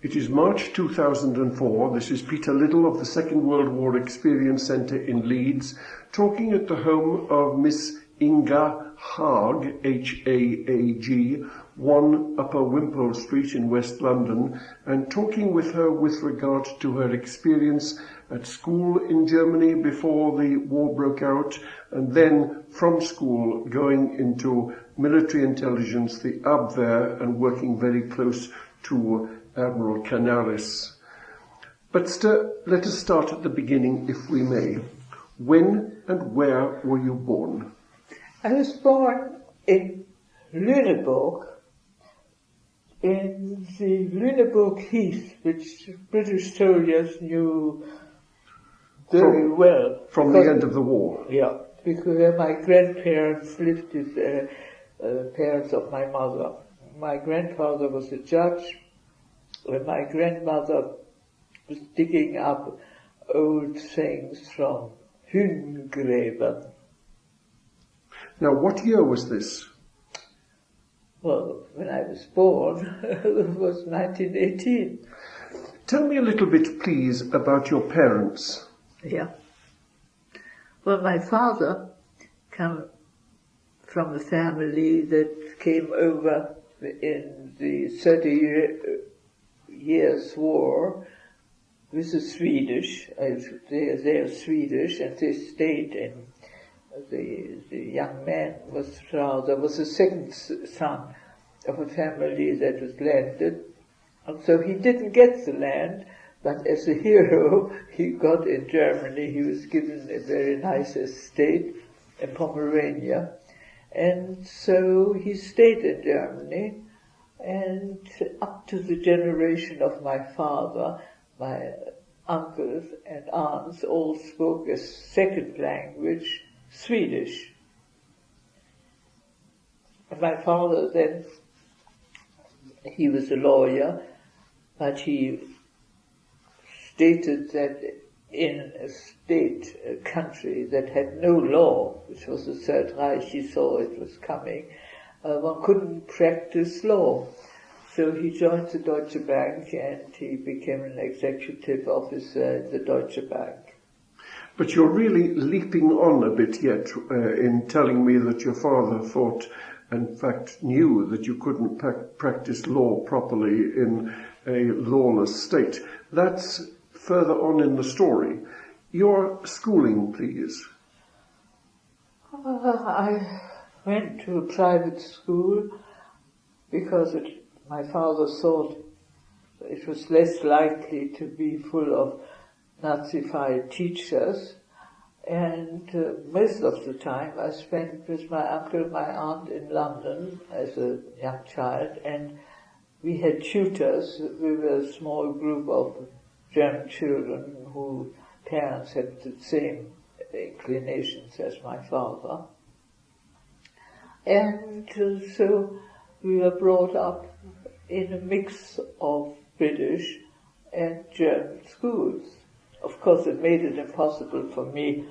It is March 2004. This is Peter Liddle of the Second World War Experience Centre in Leeds, talking at the home of Miss Inga Haag, H-A-A-G, 1 Upper Wimpole Street in West London, and talking with her with regard to her experience at school in Germany before the war broke out, and then from school going into military intelligence, the Abwehr, and working very close to Admiral Canaris. But let us start at the beginning, if we may. When and where were you born? I was born in Lüneburg, in the Lüneburg Heath, which British soldiers knew very well. From the end of the war? Yeah, because my grandparents lived with the parents of my mother. My grandfather was a judge, and my grandmother was digging up old things from Hüngräber. Now, what year was this? Well, when I was born, it was 1918. Tell me a little bit, please, about your parents. Yeah. Well, my father came from a family that came over in the 30 Years' War with the Swedish. They're Swedish, and they stayed in. The young man was the second son of a family that was landed, and so he didn't get the land, but as a hero he got in Germany. He was given a very nice estate in Pomerania, and so he stayed in Germany, and up to the generation of my father, my uncles and aunts all spoke a second language, Swedish. And my father then, he was a lawyer, but he stated that in a country that had no law, which was the Third Reich, he saw it was coming, one couldn't practice law. So he joined the Deutsche Bank and he became an executive officer in the Deutsche Bank. But you're really leaping on a bit yet in telling me that your father thought, in fact knew, that you couldn't practice law properly in a lawless state. That's further on in the story. Your schooling, please. I went to a private school because my father thought it was less likely to be full of Nazified teachers, and most of the time I spent with my uncle, my aunt in London as a young child, and we had tutors. We were a small group of German children whose parents had the same inclinations as my father. And so we were brought up in a mix of British and German schools. Of course, it made it impossible for me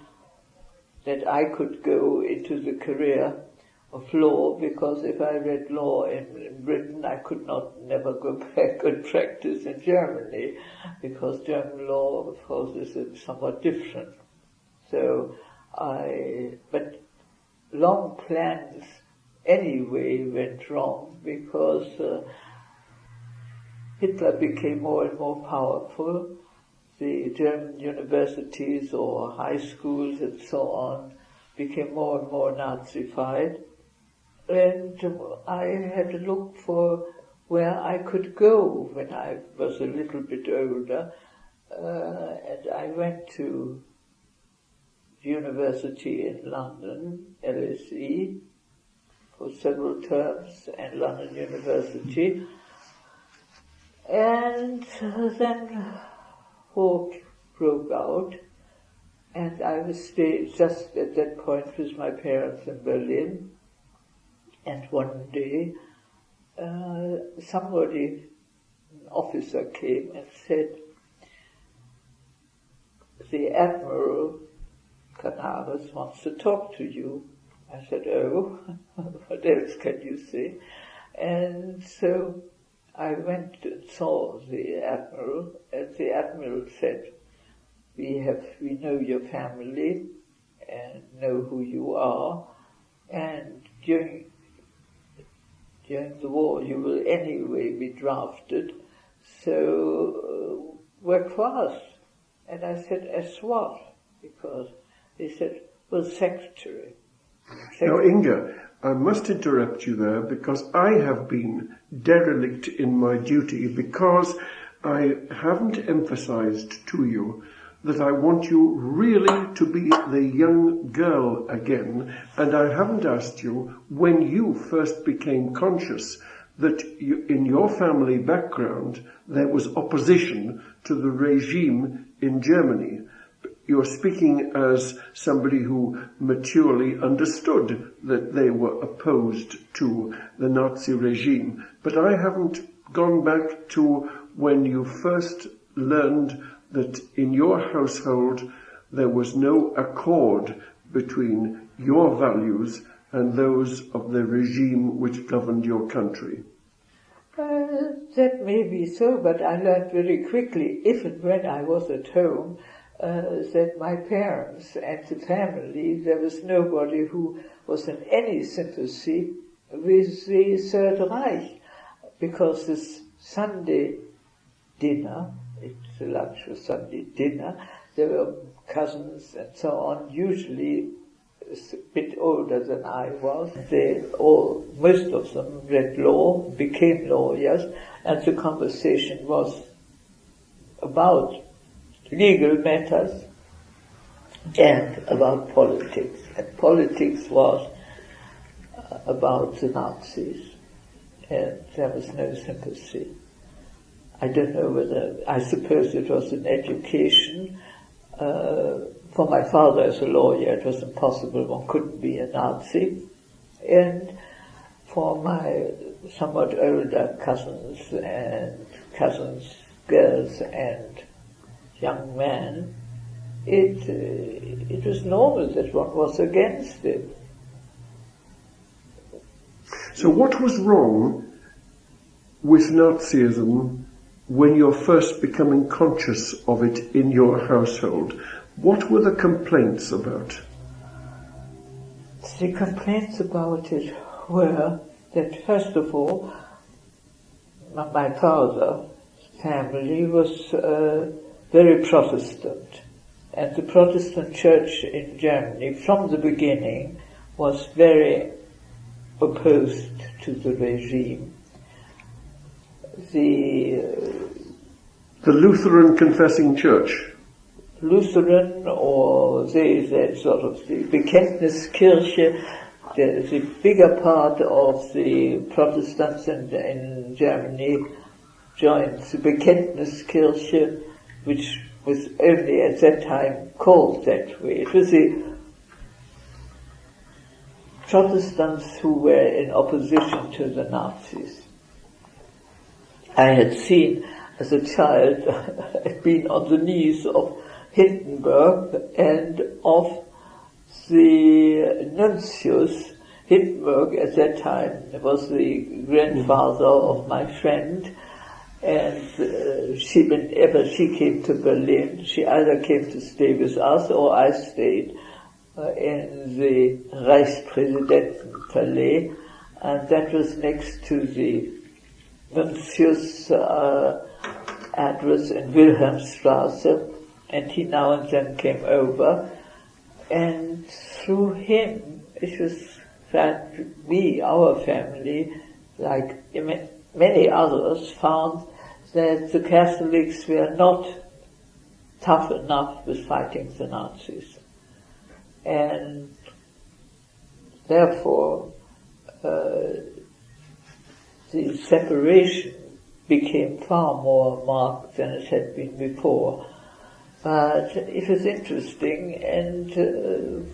that I could go into the career of law, because if I read law in Britain, I could never go back and practice in Germany, because German law, of course, is somewhat different. So but long plans anyway went wrong, because Hitler became more and more powerful. The German universities or high schools and so on became more and more Nazified, and I had to look for where I could go when I was a little bit older, and I went to university in London, LSE, for several terms, and London University, and then war broke out, and I was staying just at that point with my parents in Berlin, and one day somebody, an officer, came and said, "The Admiral Canaris wants to talk to you." I said, "Oh, what else can you say?" And so I went and saw the Admiral, and the Admiral said, we know your family and know who you are, and during the war you will anyway be drafted, so work for us. And I said, as what? Because they said, well, secretary. Now, Inga, I must interrupt you there because I have been derelict in my duty because I haven't emphasized to you that I want you really to be the young girl again, and I haven't asked you when you first became conscious that in your family background there was opposition to the regime in Germany. You're speaking as somebody who maturely understood that they were opposed to the Nazi regime. But I haven't gone back to when you first learned that in your household there was no accord between your values and those of the regime which governed your country. That may be so, but I learned very quickly, if and when I was at home, that my parents and the family, there was nobody who was in any sympathy with the Third Reich, because this Sunday dinner, it's a lunch for Sunday dinner, there were cousins and so on, usually a bit older than I was. Most of them read law, became lawyers, and the conversation was about legal matters and about politics. And politics was about the Nazis, and there was no sympathy. I don't know I suppose it was an education. For my father as a lawyer, it was impossible, one couldn't be a Nazi. And for my somewhat older cousins, girls and young men, it was normal that one was against it. So what was wrong with Nazism when you're first becoming conscious of it in your household? What were the complaints about? The complaints about it were that, first of all, my father's family was very Protestant, and the Protestant church in Germany from the beginning was very opposed to the regime. The Lutheran Confessing Church. Lutheran, or the sort of the Bekenntniskirche, the bigger part of the Protestants in Germany joined the Bekenntniskirche, which was only at that time called that way. It was the Protestants who were in opposition to the Nazis. I had seen as a child, I'd been on the knees of Hindenburg and of the Nuncius. Hindenburg at that time was the grandfather of my friend, and whenever she came to Berlin, she either came to stay with us or I stayed in the Reichspräsidentenpalais, and that was next to the Nuncius address in Wilhelmstrasse, and he now and then came over, and through him, it was that our family, like many others, found that the Catholics were not tough enough with fighting the Nazis. And therefore, the separation became far more marked than it had been before. But it was interesting, and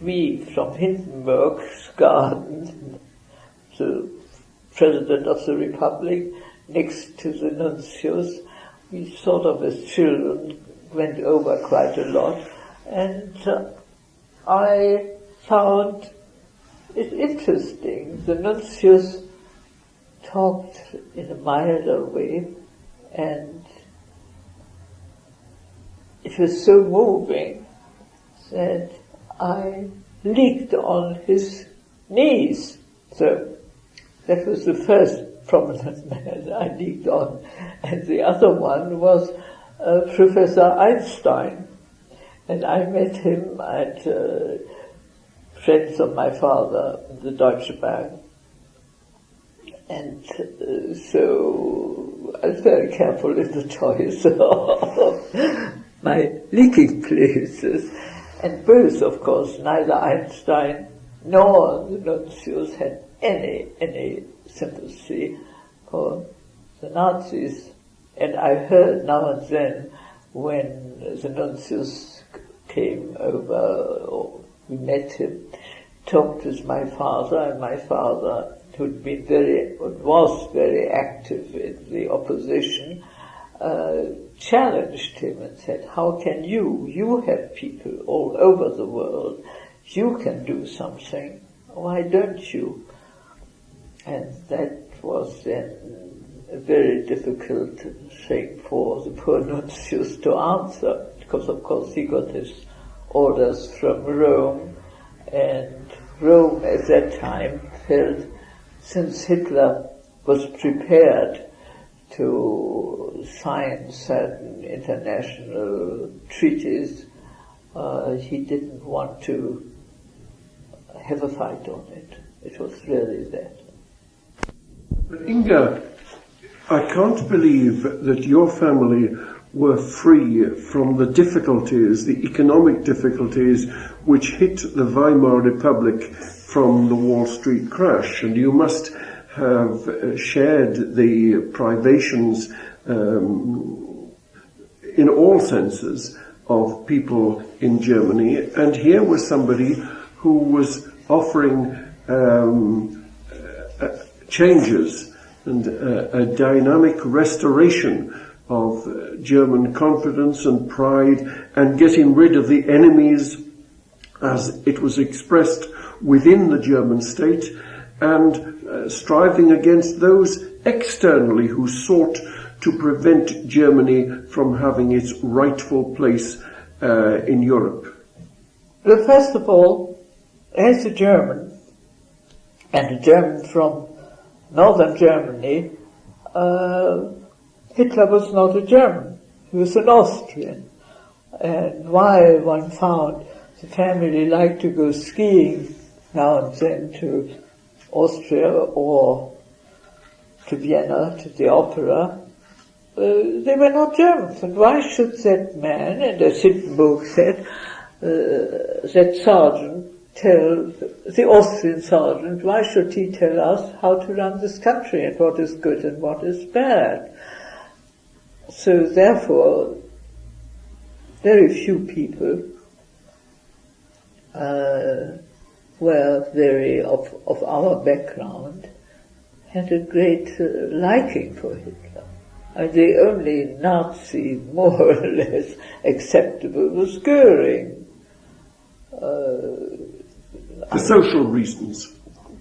we from Hindenburg's garden, the President of the Republic, next to the Nuncius, we sort of as children went over quite a lot, and I found it interesting. The Nuncius talked in a milder way, and it was so moving that I leaked on his knees. So that was the first prominent man I leaked on. And the other one was Professor Einstein. And I met him at friends of my father in the Deutsche Bank. And so I was very careful in the choice of my leaking places. And both, of course, neither Einstein nor the nuncius had any sympathy for the Nazis. And I heard now and then when the nuncius came over, or we met him, talked with my father, and my father, who'd been was very active in the opposition, challenged him and said, how can you have people all over the world, you can do something, why don't you? And that was then a very difficult thing for the poor nuncius to answer, because of course he got his orders from Rome, and Rome at that time felt, since Hitler was prepared to sign certain international treaties, he didn't want to have a fight on it. It was really that. But Inga, I can't believe that your family were free from the difficulties, the economic difficulties which hit the Weimar Republic from the Wall Street crash, and you must have shared the privations in all senses of people in Germany, and here was somebody who was offering changes and a dynamic restoration of German confidence and pride, and getting rid of the enemies as it was expressed within the German state, and striving against those externally who sought to prevent Germany from having its rightful place in Europe. Well, first of all, as a German, and a German from northern Germany, Hitler was not a German, he was an Austrian. And while one found the family liked to go skiing now and then to Austria or to Vienna, to the opera, they were not Germans. And why should that man, and as Hindenburg said, that sergeant tell, the Austrian sergeant, why should he tell us how to run this country and what is good and what is bad? So therefore, very few people were very of our background, had a great liking for Hitler. And the only Nazi more or less acceptable was Goering. For social reasons.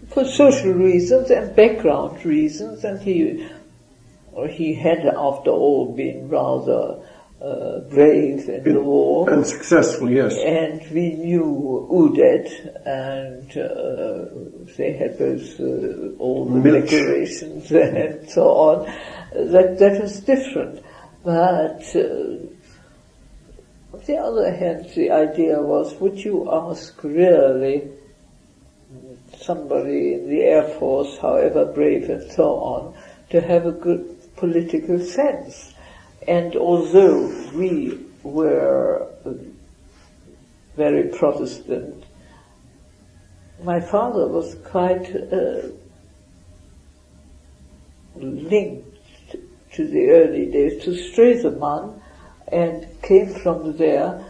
For social reasons and background reasons, and he had, after all, been rather brave in the war. And successful, yes. And we knew Udet, and they had both all the decorations and so on. That was different. But on the other hand, the idea was, would you ask really somebody in the Air Force, however brave and so on, to have a good political sense? And although we were very Protestant, my father was quite linked to the early days, to Stresemann, and came from there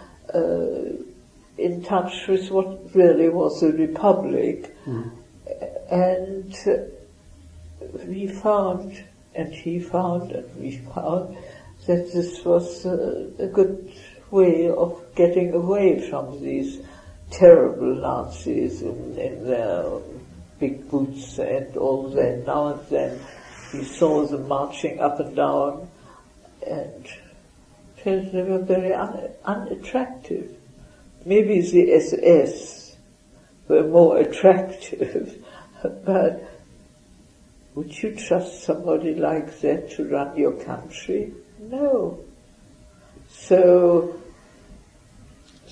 in touch with what really was a republic. Mm. And we found, and he found, and we found, that this was a good way of getting away from these terrible Nazis in their big boots and all that. Now and then he saw them marching up and down and felt they were very unattractive. Maybe the SS were more attractive, but would you trust somebody like that to run your country? No. So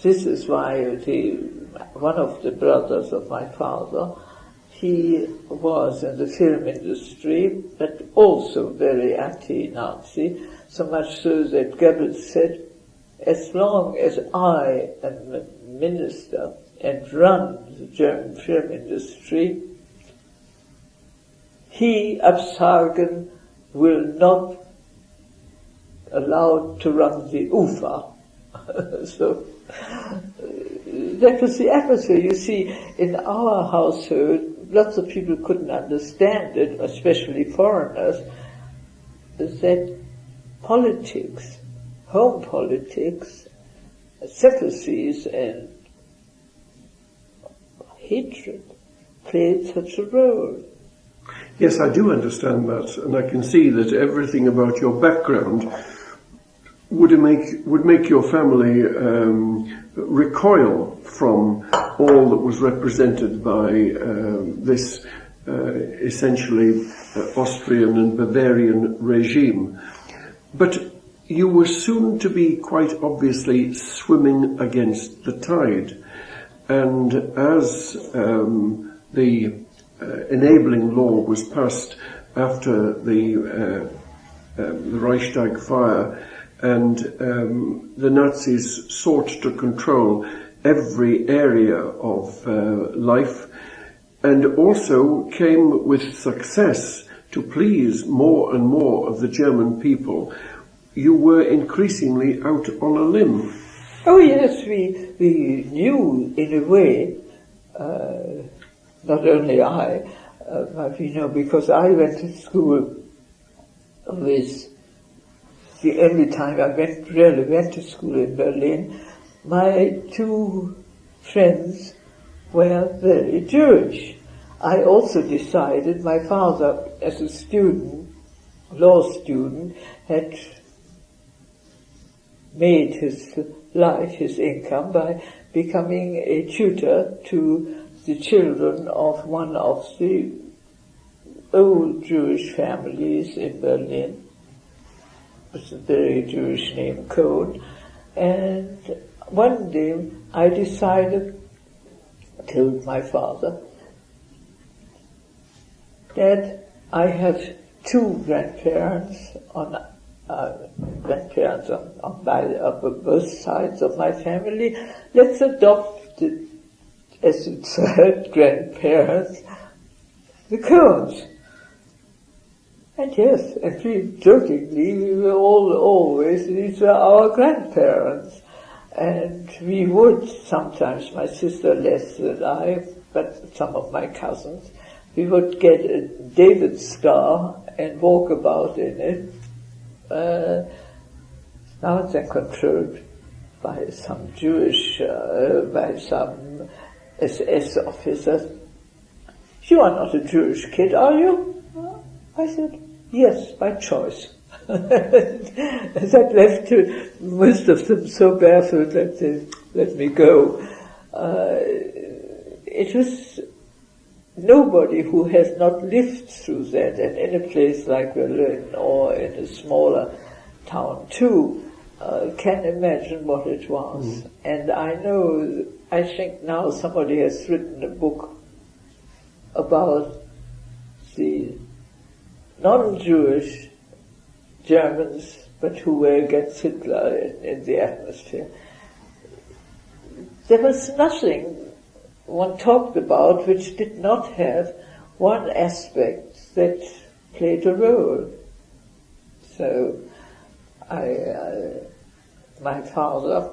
this is why one of the brothers of my father, he was in the film industry, but also very anti-Nazi, so much so that Goebbels said, as long as I am a minister and run the German film industry, he, Absagen, will not allow to run the UFA. So that was the atmosphere. You see, in our household, lots of people couldn't understand it, especially foreigners, that politics, home politics, sympathies and hatred played such a role. Yes, I do understand that, and I can see that everything about your background would make your family recoil from all that was represented by this essentially Austrian and Bavarian regime. But you were soon to be quite obviously swimming against the tide, and as the enabling law was passed after the Reichstag fire, and the Nazis sought to control every area of life, and also came with success to please more and more of the German people. You were increasingly out on a limb. Oh yes, we knew in a way, not only I, but because I went to school with, the only time I really went to school in Berlin, my two friends were very Jewish. I also decided, my father as a student, law student, had made his life, his income, by becoming a tutor to the children of one of the old Jewish families in Berlin. It's a very Jewish name, Cohn. And one day I decided, told my father, that I have two grandparents on both sides of my family. Let's adopt it as a third grandparents, the Cohns. And yes, and we jokingly, we were always, these were our grandparents. And we would sometimes, my sister less than I, but some of my cousins, we would get a David star and walk about in it, now and then controlled by some Jewish, by some SS officers. You are not a Jewish kid, are you? I said, yes, by choice. That left most of them so baffled that they let me go. It was nobody who has not lived through that, and in a place like Berlin or in a smaller town too, can imagine what it was. Mm. And I think now somebody has written a book about the non-Jewish Germans, but who were against Hitler in the atmosphere. There was nothing one talked about which did not have one aspect that played a role. So my father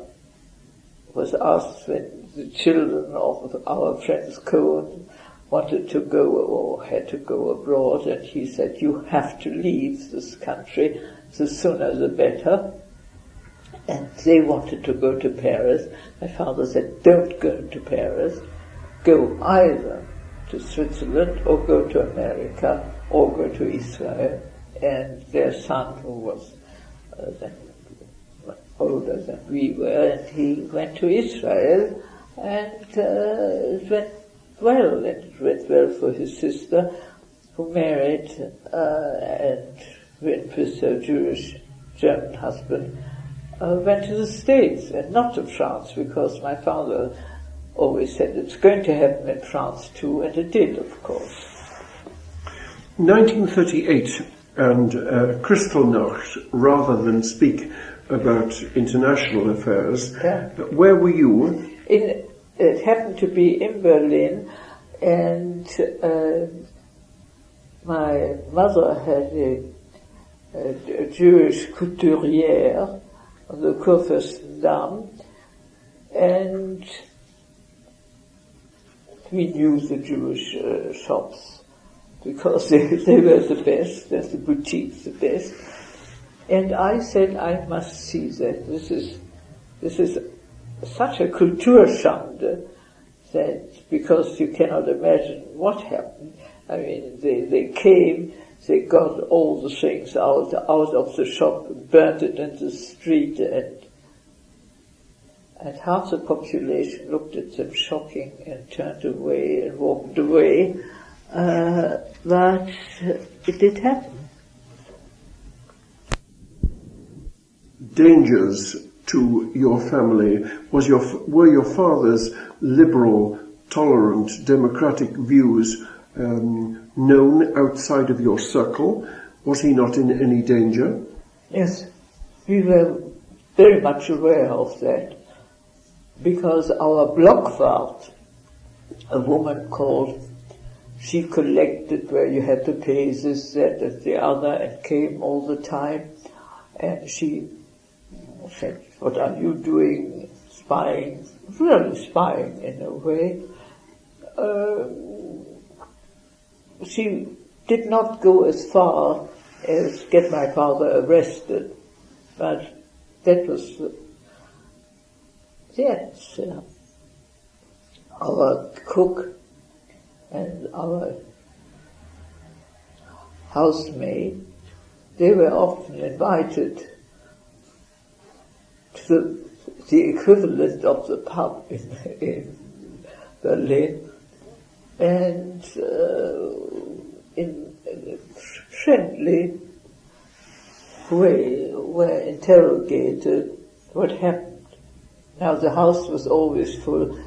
was asked when the children of our friends Cohen wanted to go or had to go abroad, and he said, you have to leave this country, the sooner the better. And they wanted to go to Paris. My father said, don't go to Paris. Go either to Switzerland or go to America or go to Israel. And their son, who was older than we were, and he went to Israel, and it went well. And it went well for his sister, who married and went with her Jewish German husband, went to the States and not to France, because my father always said it's going to happen in France too, and it did, of course. 1938 and Kristallnacht, rather than speak about international affairs, where were you? It happened to be in Berlin, and my mother had a Jewish couturière on the Kurfürstendamm, and we knew the Jewish shops because they were the best, and the boutiques the best. And I said, I must see that. This is such a Kulturschande that, because you cannot imagine what happened. I mean, they came, they got all the things out of the shop and burnt it in the street, and half the population looked at them shocking and turned away and walked away. But it did happen. Dangers to your family? Were your father's liberal, tolerant, democratic views known outside of your circle? Was he not in any danger? Yes, we were very much aware of that, because our Blockwart, a woman called, she collected where you had to pay this, that, and the other, and came all the time, and she said, what are you doing? Spying, really spying in a way. She did not go as far as get my father arrested, but that was, yes, our cook and our housemaid, they were often invited to the equivalent of the pub in Berlin, and in a friendly way were interrogated what happened. Now the house was always full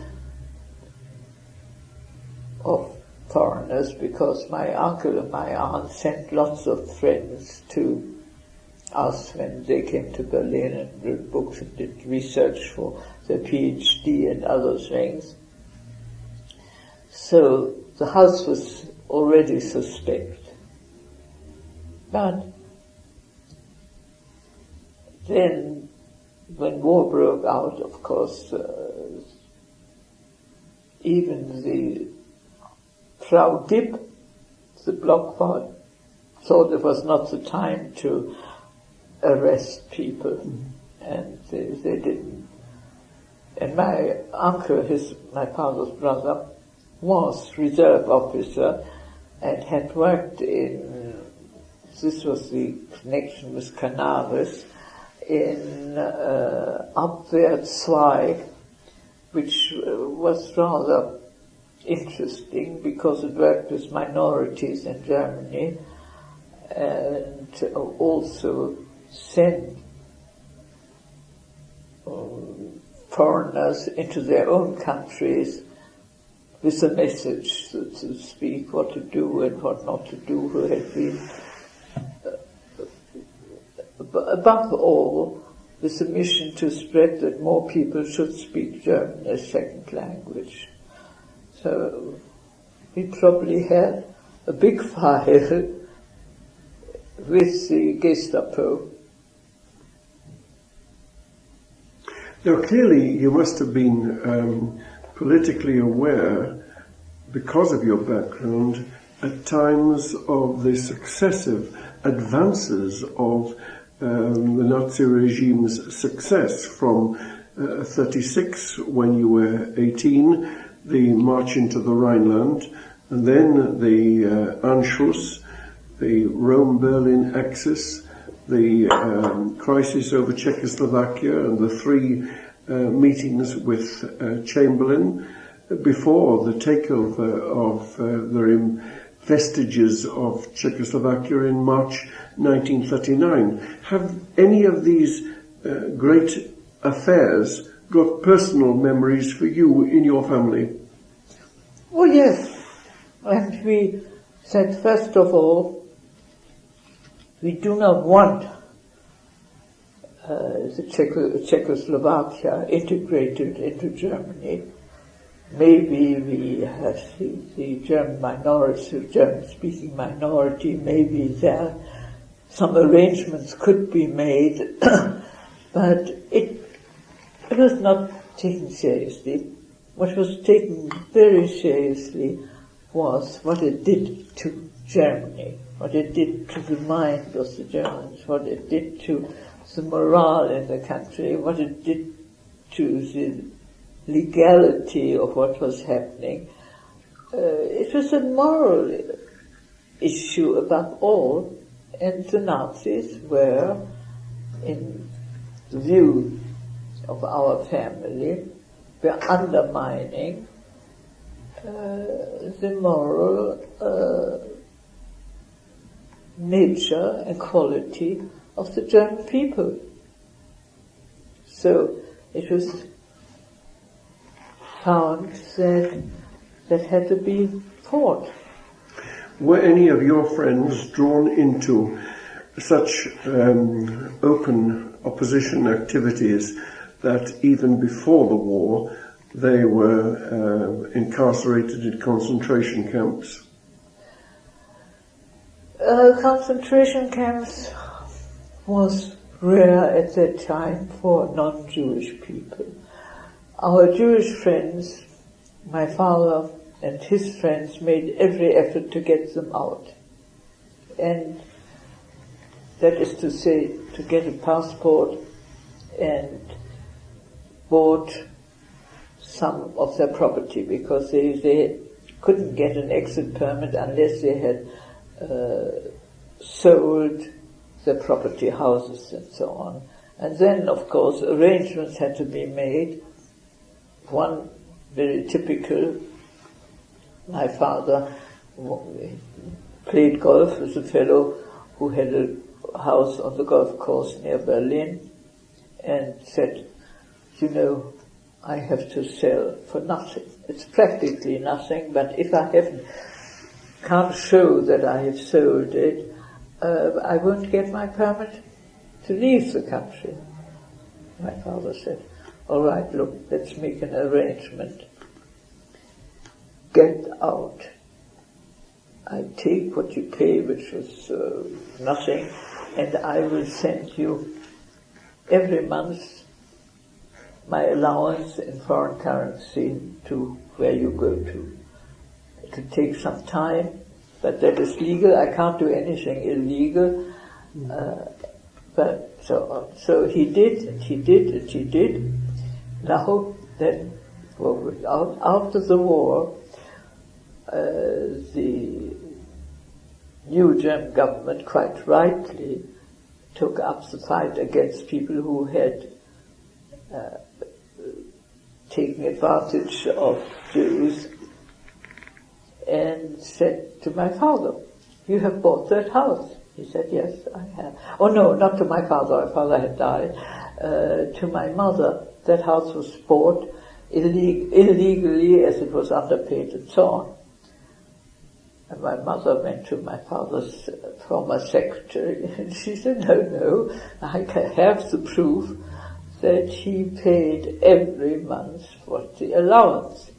of foreigners, because my uncle and my aunt sent lots of friends to us when they came to Berlin and read books and did research for their PhD and other things. So the house was already suspect. But then, when war broke out, of course, even the Frau Gibb, the Blockwart, thought it was not the time to arrest people, and they didn't. And my uncle, my father's brother, was reserve officer and had worked in, this was the connection with Canaris, in Abwehr 2, which was rather interesting because it worked with minorities in Germany, and also sent foreigners into their own countries with a message, so to speak, what to do and what not to do, who had been, above all, with a mission to spread that more people should speak German as second language. So we probably had a big file with the Gestapo. Now, clearly, you must have been politically aware, because of your background, at times of the successive advances of the Nazi regime's success from 36, when you were 18, the march into the Rhineland, And then the Anschluss, the Rome-Berlin axis, the crisis over Czechoslovakia, and the three meetings with Chamberlain before the takeover of the vestiges of Czechoslovakia in March 1939. Have any of these great affairs got personal memories for you in your family? Oh yes, and we said first of all, we do not want the Czechoslovakia integrated into Germany. Maybe we have the German minority, the German-speaking minority, maybe there some arrangements could be made, but it was not taken seriously. What was taken very seriously was what it did to Germany, what it did to the mind of the Germans, what it did to the morale in the country, what it did to the legality of what was happening. It was a moral issue above all, and the Nazis were, in the view of our family, were undermining the moral nature and quality of the German people. So it was found that had to be fought. Were any of your friends drawn into such open opposition activities that even before the war they were incarcerated in concentration camps? Concentration camps was rare at that time for non-Jewish people. Our Jewish friends, my father and his friends, made every effort to get them out. And that is to say, to get a passport, and bought some of their property, because they couldn't get an exit permit unless they had sold their property, houses and so on. And then, of course, arrangements had to be made. One very typical, my father played golf with a fellow who had a house on the golf course near Berlin, and said, you know, I have to sell for nothing. It's practically nothing, but if I can't show that I have sold it, I won't get my permit to leave the country. My father said, all right, look, let's make an arrangement. Get out. I take what you pay, which was nothing, and I will send you every month my allowance in foreign currency to where you go to. It will take some time, but that is legal. I can't do anything illegal. But so on. So he did, and he did, and he did. Now, then, after the war, the new German government, quite rightly, took up the fight against people who had taken advantage of Jews, and said to my father, you have bought that house. He said, yes, I have. Oh no, not to my father. My father had died. To my mother, that house was bought illegally, as it was underpaid and so on. And my mother went to my father's former secretary, and she said, no, I have the proof that he paid every month for the allowance,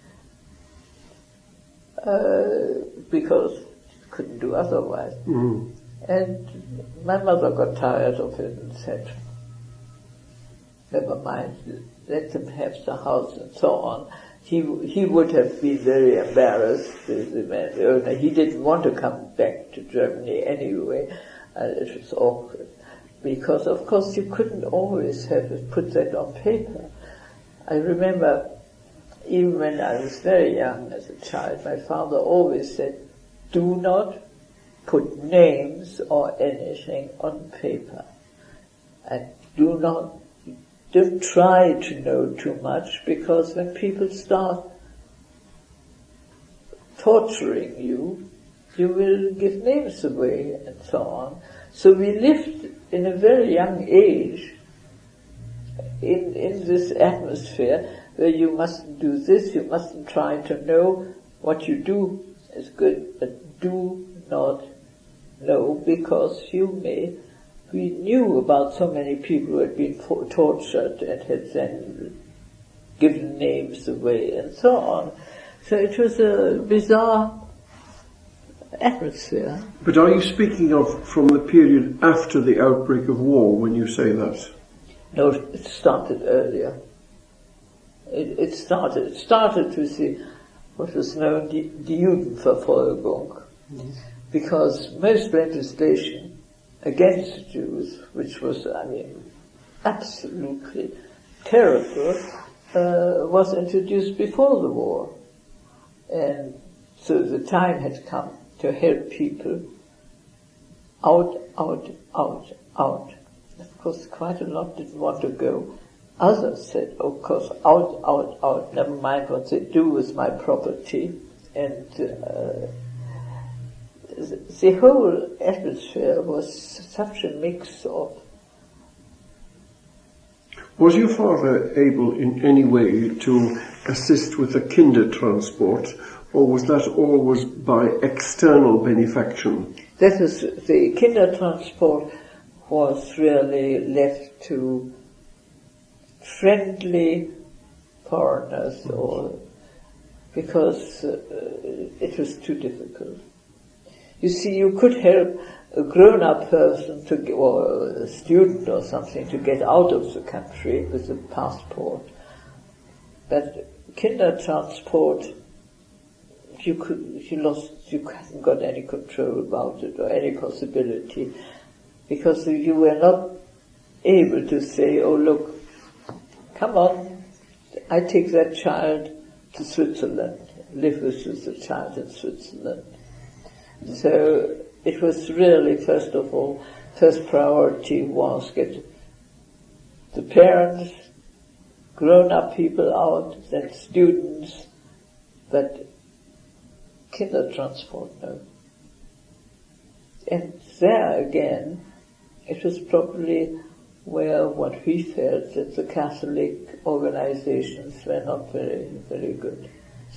because he couldn't do otherwise. Mm. And my mother got tired of it and said, never mind, let them have the house and so on. He would have been very embarrassed, the owner. He didn't want to come back to Germany anyway. It was awkward, because of course you couldn't always have put that on paper. I remember even when I was very young as a child, my father always said, do not put names or anything on paper. And don't try to know too much, because when people start torturing you, you will give names away and so on. So we lived in a very young age in this atmosphere where you mustn't do this, you mustn't try to know. What you do is good, but do not know, because we knew about so many people who had been tortured and had then given names away and so on. So it was a bizarre atmosphere. But are you speaking of from the period after the outbreak of war when you say that? No, it started earlier. It started with what was known die Judenverfolgung, because most legislation against Jews, which was, absolutely terrible, was introduced before the war. And so the time had come to help people out. Of course, quite a lot didn't want to go. Others said, of course, out, never mind what they do with my property. And the whole atmosphere was such a mix of... Was your father able in any way to assist with the Kindertransport, or was that always by external benefaction? That is, the Kindertransport was really left to friendly foreigners, or because it was too difficult. You see, you could help a grown-up person or a student or something to get out of the country with a passport, but Kindertransport, you hadn't got any control about it or any possibility, because you were not able to say, oh look, come on, I take that child to Switzerland, live with the child in Switzerland. So it was really, first priority was get the parents, grown-up people out, then students, but Kindertransport, no. And there again, it was probably where what we felt that the Catholic organizations were not very, very good.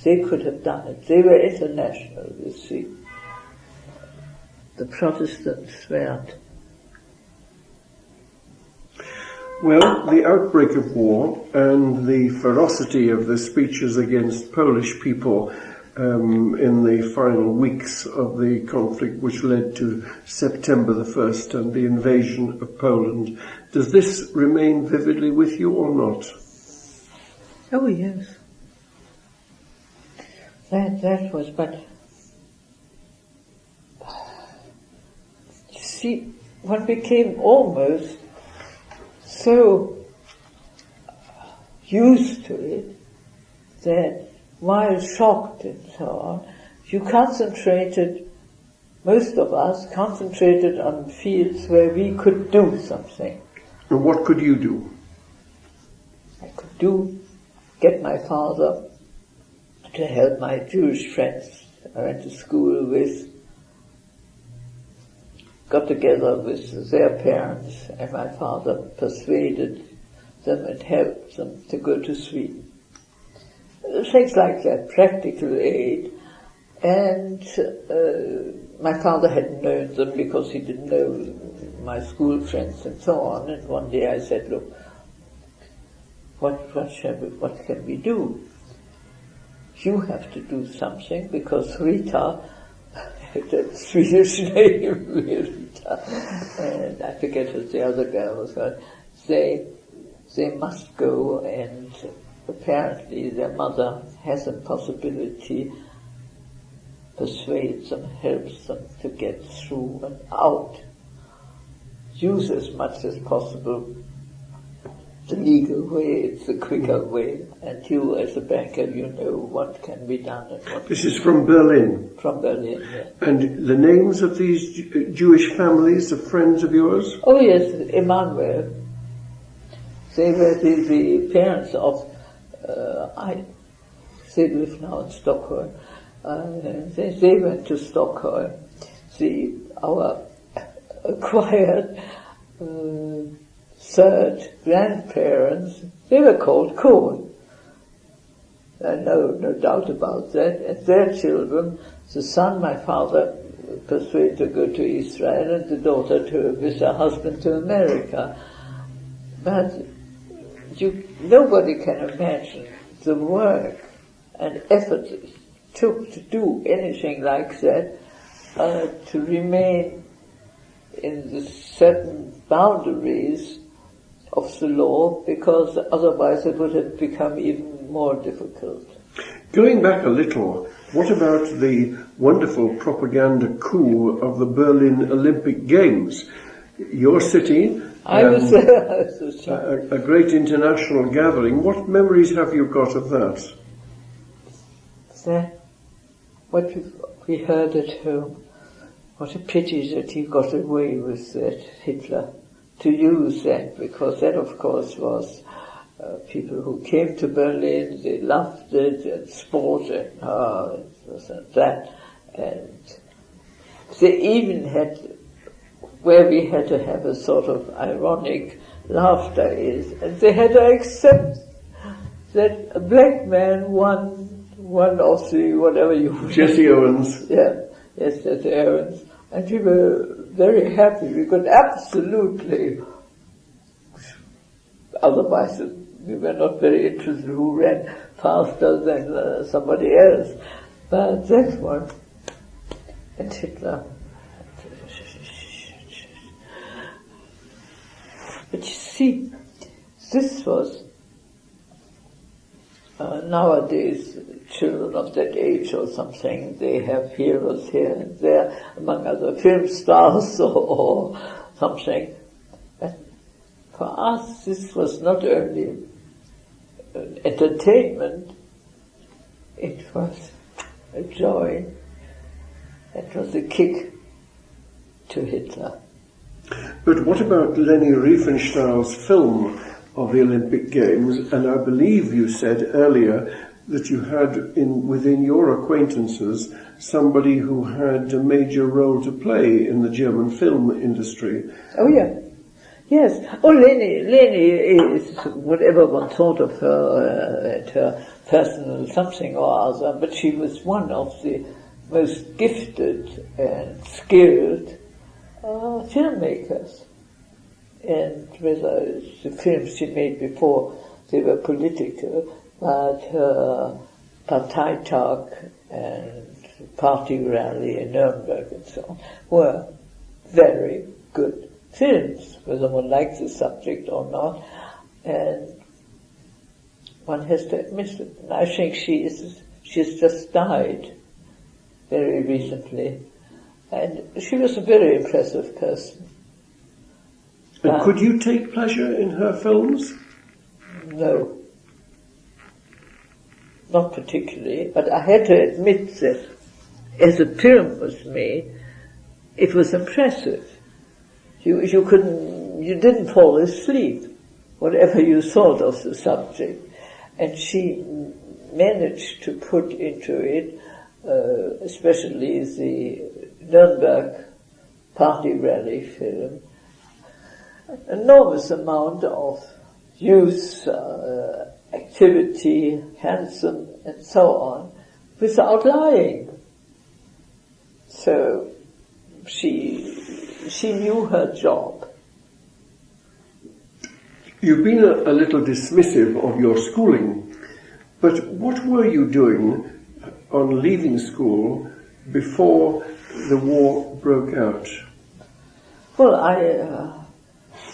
They could have done it. They were international, you see. The Protestants weren't. Well, the outbreak of war and the ferocity of the speeches against Polish people in the final weeks of the conflict, which led to September the 1st and the invasion of Poland, does this remain vividly with you or not? Oh yes. That was, but you see, one became almost so used to it that while shocked and so on, most of us concentrated on fields where we could do something. And what could you do? I could get my father to help my Jewish friends I went to school with, got together with their parents, and my father persuaded them and helped them to go to Sweden. Things like that, practical aid. And my father hadn't known them because he didn't know my school friends and so on. And one day I said, look, what can we do? You have to do something, because Rita, that Swedish name, Rita, and I forget what the other girl was called, they must go, and apparently their mother has a possibility, persuades them, helps them to get through and out. Use as much as possible the legal way, it's the quicker way. And you, as a banker, you know what can be done. And what This is from Berlin. from Berlin, yeah. And the names of these Jewish families, of friends of yours? Oh yes, Emmanuel. They were the parents of, they live now in Stockholm. They went to Stockholm. Our acquired third grandparents, they were called Kohn. No doubt about that. And their children, the son, my father persuaded to go to Israel, and the daughter with her husband to America. But nobody can imagine the work and effort it took to do anything like that, to remain in the certain boundaries of the law, because otherwise it would have become even more difficult. Going back a little, what about the wonderful propaganda coup of the Berlin Olympic Games? Your city, I was there. a great international gathering. What memories have you got of that? What we heard at home, what a pity that he got away with that, Hitler, to use that, because that, of course, was people who came to Berlin, they loved it, and sport, and that. And they even had, where we had to have a sort of ironic laughter and they had to accept that a black man won one of the, whatever you... Jesse Owens. Yeah, yes, Jesse Owens. And we were very happy. We could absolutely, otherwise we were not very interested who ran faster than somebody else. But that one, and Hitler. But you see, this was, nowadays, children of that age or something, they have heroes here and there, among other film stars or something. But for us, this was not only entertainment, it was a joy, it was a kick to Hitler. But what about Leni Riefenstahl's film of the Olympic Games? And I believe you said earlier that you had within your acquaintances somebody who had a major role to play in the German film industry. Oh yeah, yes. Oh, Leni is whatever one thought of her at her personal something or other, but she was one of the most gifted and skilled filmmakers. And whether the films she made before they were political, but her Parteitag and party rally in Nuremberg and so on were very good films, whether one likes the subject or not, and one has to admit it. And I think she's just died very recently, and she was a very impressive person. And could you take pleasure in her films? No. Not particularly, but I had to admit that as the film was made, it was impressive. You didn't fall asleep, whatever you thought of the subject. And she managed to put into it, especially the Nuremberg party rally film, an enormous amount of youth, activity, handsome, and so on, without lying. So she knew her job. You've been a little dismissive of your schooling, but what were you doing on leaving school before the war broke out? Well,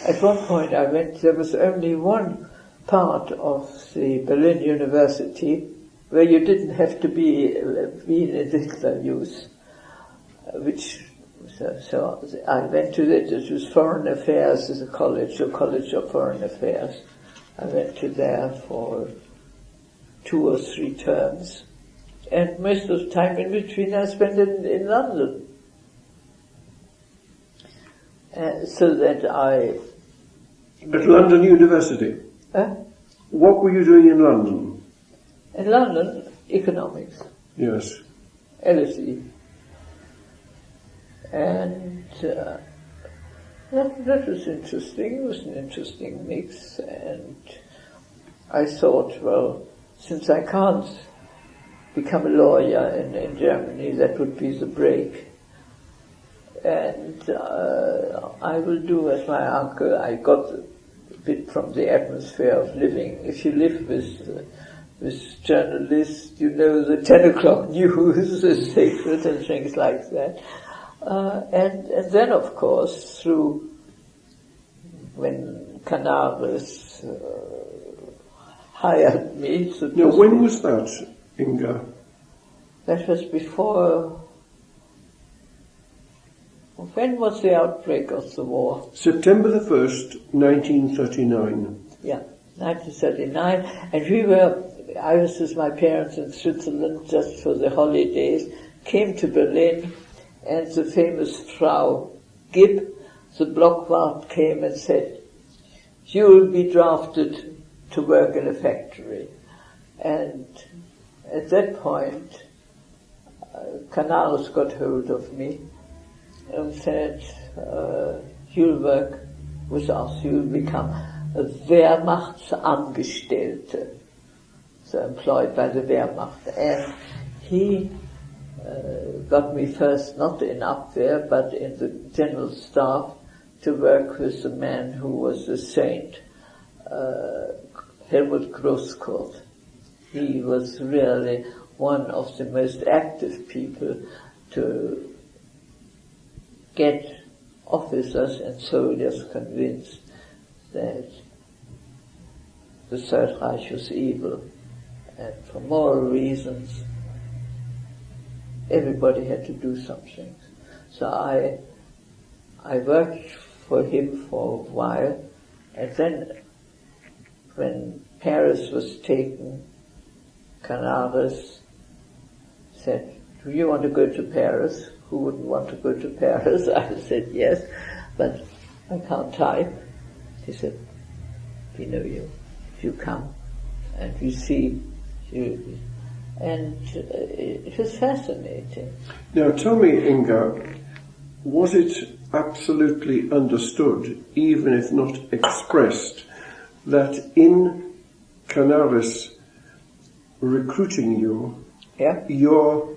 at one point there was only one part of the Berlin University where you didn't have to be in the Hitler Youth, so I went to it. It was Foreign Affairs as a college of Foreign Affairs, I went to there for 2 or 3 terms, and most of the time in between I spent in London. So that At London University? What were you doing in London? In London, economics. Yes. LSE. And that was interesting. It was an interesting mix, and I thought, well, since I can't become a lawyer in Germany, that would be the break. And I will do as my uncle. I got a bit from the atmosphere of living. If you live with journalists, you know the 10 o'clock news is sacred and things like that. And then, of course, through when Canaris hired me. Now, when was that, Inga? That was before. When was the outbreak of the war? September the 1st, 1939. Yeah, 1939. And I was with my parents in Switzerland just for the holidays, came to Berlin, and the famous Frau Gibb, the Blockwart, came and said, "You will be drafted to work in a factory." And at that point, Canaris got hold of me and said, "You'll work with us, you'll become a Wehrmachtsangestellte," so employed by the Wehrmacht. And he got me first not in Abwehr, but in the general staff to work with a man who was a saint, Helmut Grosskopf. He was really one of the most active people to get officers and soldiers convinced that the Third Reich was evil, and for moral reasons everybody had to do something. So I worked for him for a while, and then when Paris was taken, Canaris said, "Do you want to go to Paris?" Who wouldn't want to go to Paris? I said yes, but I can't type. He said, "We know you. If you come and we see you." And it was fascinating. Now tell me, Inga, was it absolutely understood, even if not expressed, that in Canaris recruiting you, your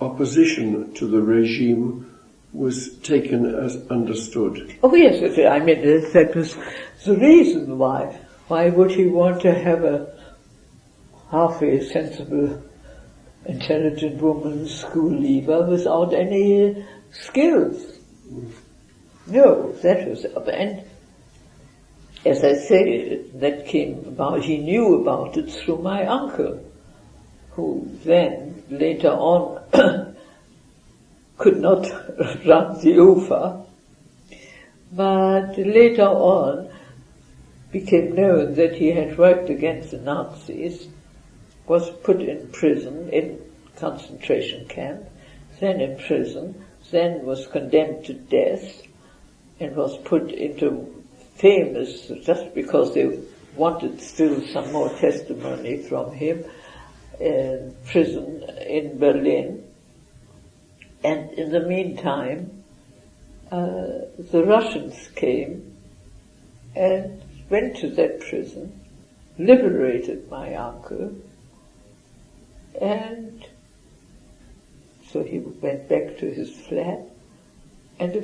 opposition to the regime was taken as understood? Oh yes, I mean, that was the reason why. Why would he want to have a halfway sensible, intelligent woman, school leaver, without any skills? No, that was, and as I say, that came about, he knew about it through my uncle, who then, later on, could not run the UFA, but later on became known that he had worked against the Nazis, was put in prison, in concentration camp, then in prison, then was condemned to death, and was put into famous, just because they wanted still some more testimony from him, in prison in Berlin. And in the meantime, the Russians came and went to that prison, liberated my uncle, and so he went back to his flat, and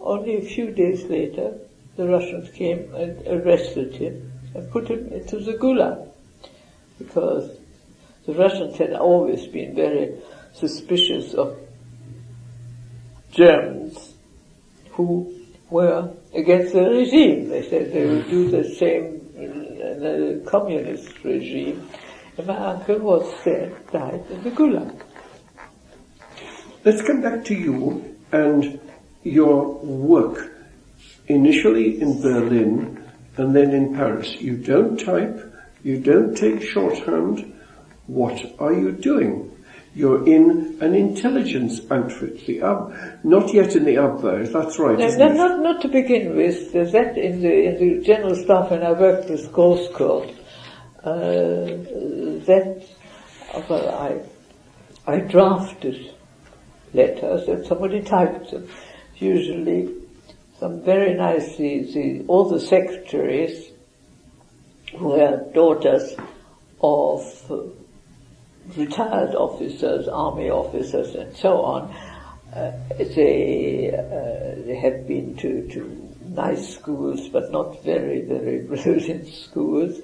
only a few days later, the Russians came and arrested him and put him into the Gulag, because the Russians had always been very suspicious of Germans who were against the regime. They said they would do the same in the communist regime. And my uncle died in the Gulag. Let's come back to you and your work, initially in Berlin and then in Paris. You don't type, you don't take shorthand. What are you doing? You're in an intelligence outfit, not yet in the Abwehr, that's right, No, isn't it? not to begin with. That in the general staff when I worked with Großkurt, I drafted letters and somebody typed them. Usually some very nice, all the secretaries were daughters of retired officers, army officers and so on. They had been to nice schools, but not very, very brilliant schools,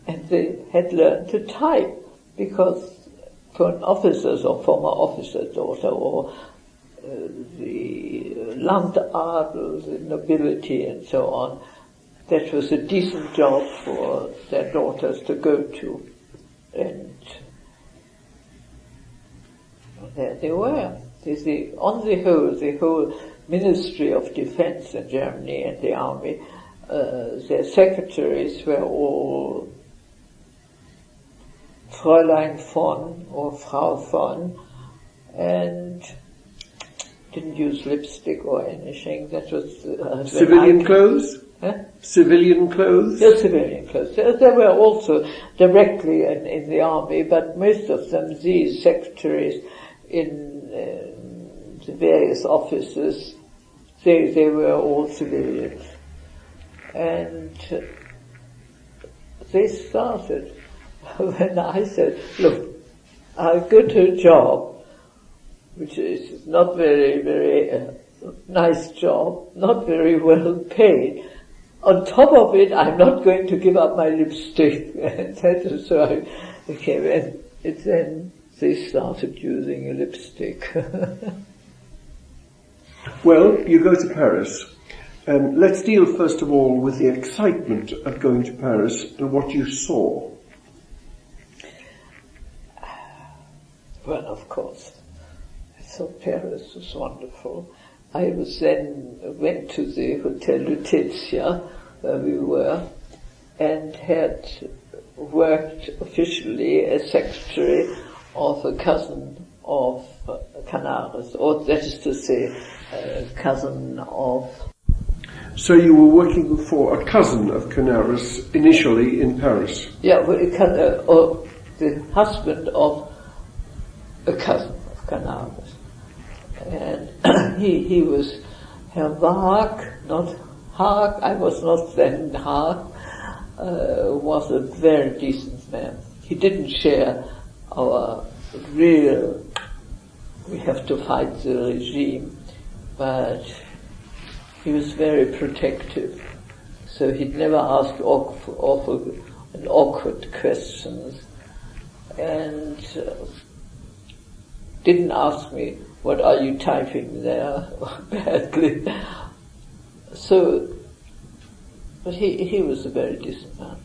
and they had learned to type, because for an officer's or former officer's daughter, or the Landadel, the nobility and so on, that was a decent job for their daughters to go to. And there they were. On the whole Ministry of Defense in Germany and the army, their secretaries were all Fräulein von or Frau von, and didn't use lipstick or anything. That was civilian clothes? Huh? Civilian clothes? Yeah, civilian clothes. There were also directly in the army, but most of them, these secretaries in the various offices, they were all civilians. And they started when I said, look, I'll go to a job which is not very, very nice job, not very well paid. On top of it, I'm not going to give up my lipstick. And that is why I came in. Then they started using a lipstick. Well, you go to Paris. Let's deal first of all with the excitement of going to Paris and what you saw. Well, of course. I thought Paris was wonderful. I went to the Hotel Lutetia, where we were, and had worked officially as secretary of a cousin of Canaris, or that is to say, a cousin of... So you were working for a cousin of Canaris initially in Paris? Yeah, or the husband of a cousin of Canaris. And he was Herr Waag, not Haag, I was not then Haag, was a very decent man. He didn't share our real, we have to fight the regime, but he was very protective. So he'd never ask awkward questions, and didn't ask me, what are you typing there, badly. So, but he was a very decent man.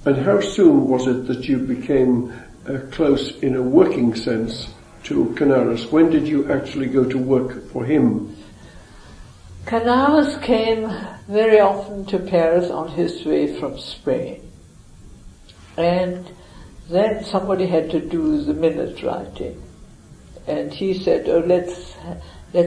And how soon was it that you became close in a working sense to Canaris? When did you actually go to work for him? Canaris came very often to Paris on his way from Spain. And then somebody had to do the minute writing. And he said, oh, let's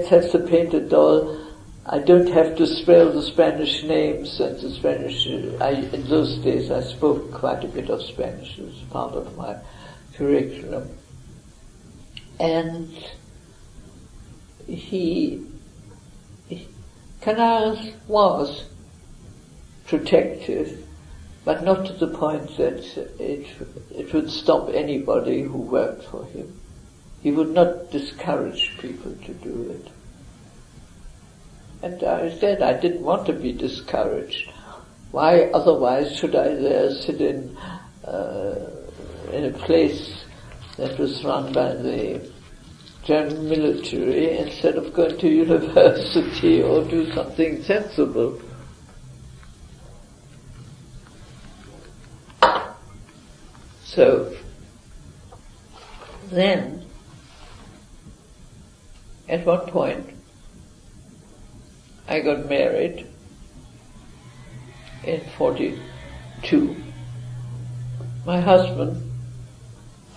have the painted doll. I don't have to spell the Spanish names and the Spanish... in those days I spoke quite a bit of Spanish. It was part of my curriculum. And Canaris was protective, but not to the point that it would stop anybody who worked for him. He would not discourage people to do it. And I said I didn't want to be discouraged. Why otherwise should I there sit in a place that was run by the German military instead of going to university or do something sensible? So then, at one point, I got married, in 42. My husband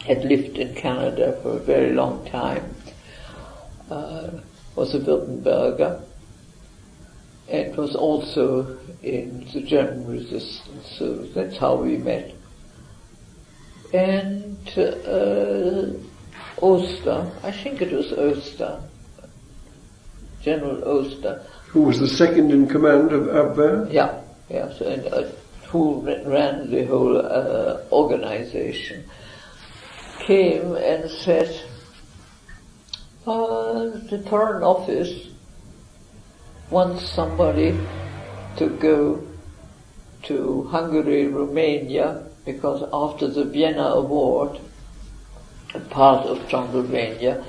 had lived in Canada for a very long time, was a Württemberger, and was also in the German resistance, so that's how we met. And Oster, I think it was Oster, General Oster. Who was the second in command of Abwehr? Yeah, yes, and who ran the whole organization, came and said, the Foreign Office wants somebody to go to Hungary, Romania, because after the Vienna Award, a part of Transylvania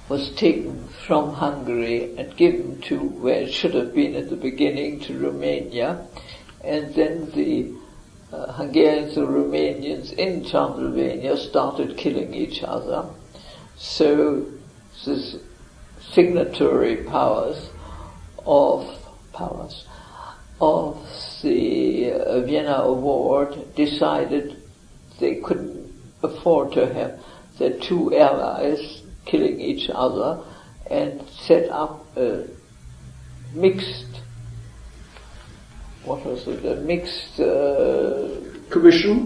was taken from Hungary and given to where it should have been at the beginning, to Romania, and then the Hungarians and Romanians in Transylvania started killing each other. So the signatory powers of the Vienna Award decided they couldn't afford to have their two allies killing each other, and set up a mixed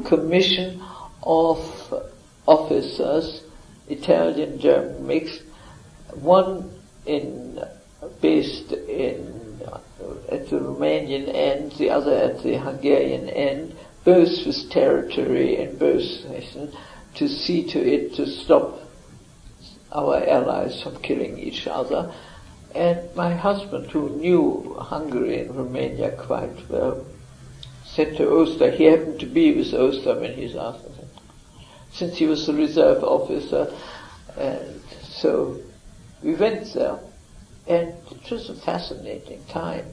commission of officers, Italian, German mixed, one based at the Romanian end, the other at the Hungarian end, both with territory in both nations, to see to it to stop our allies from killing each other. And my husband, who knew Hungary and Romania quite well, said to Oster, he happened to be with Oster when he's asked, since he was the reserve officer, and so we went there, and it was a fascinating time.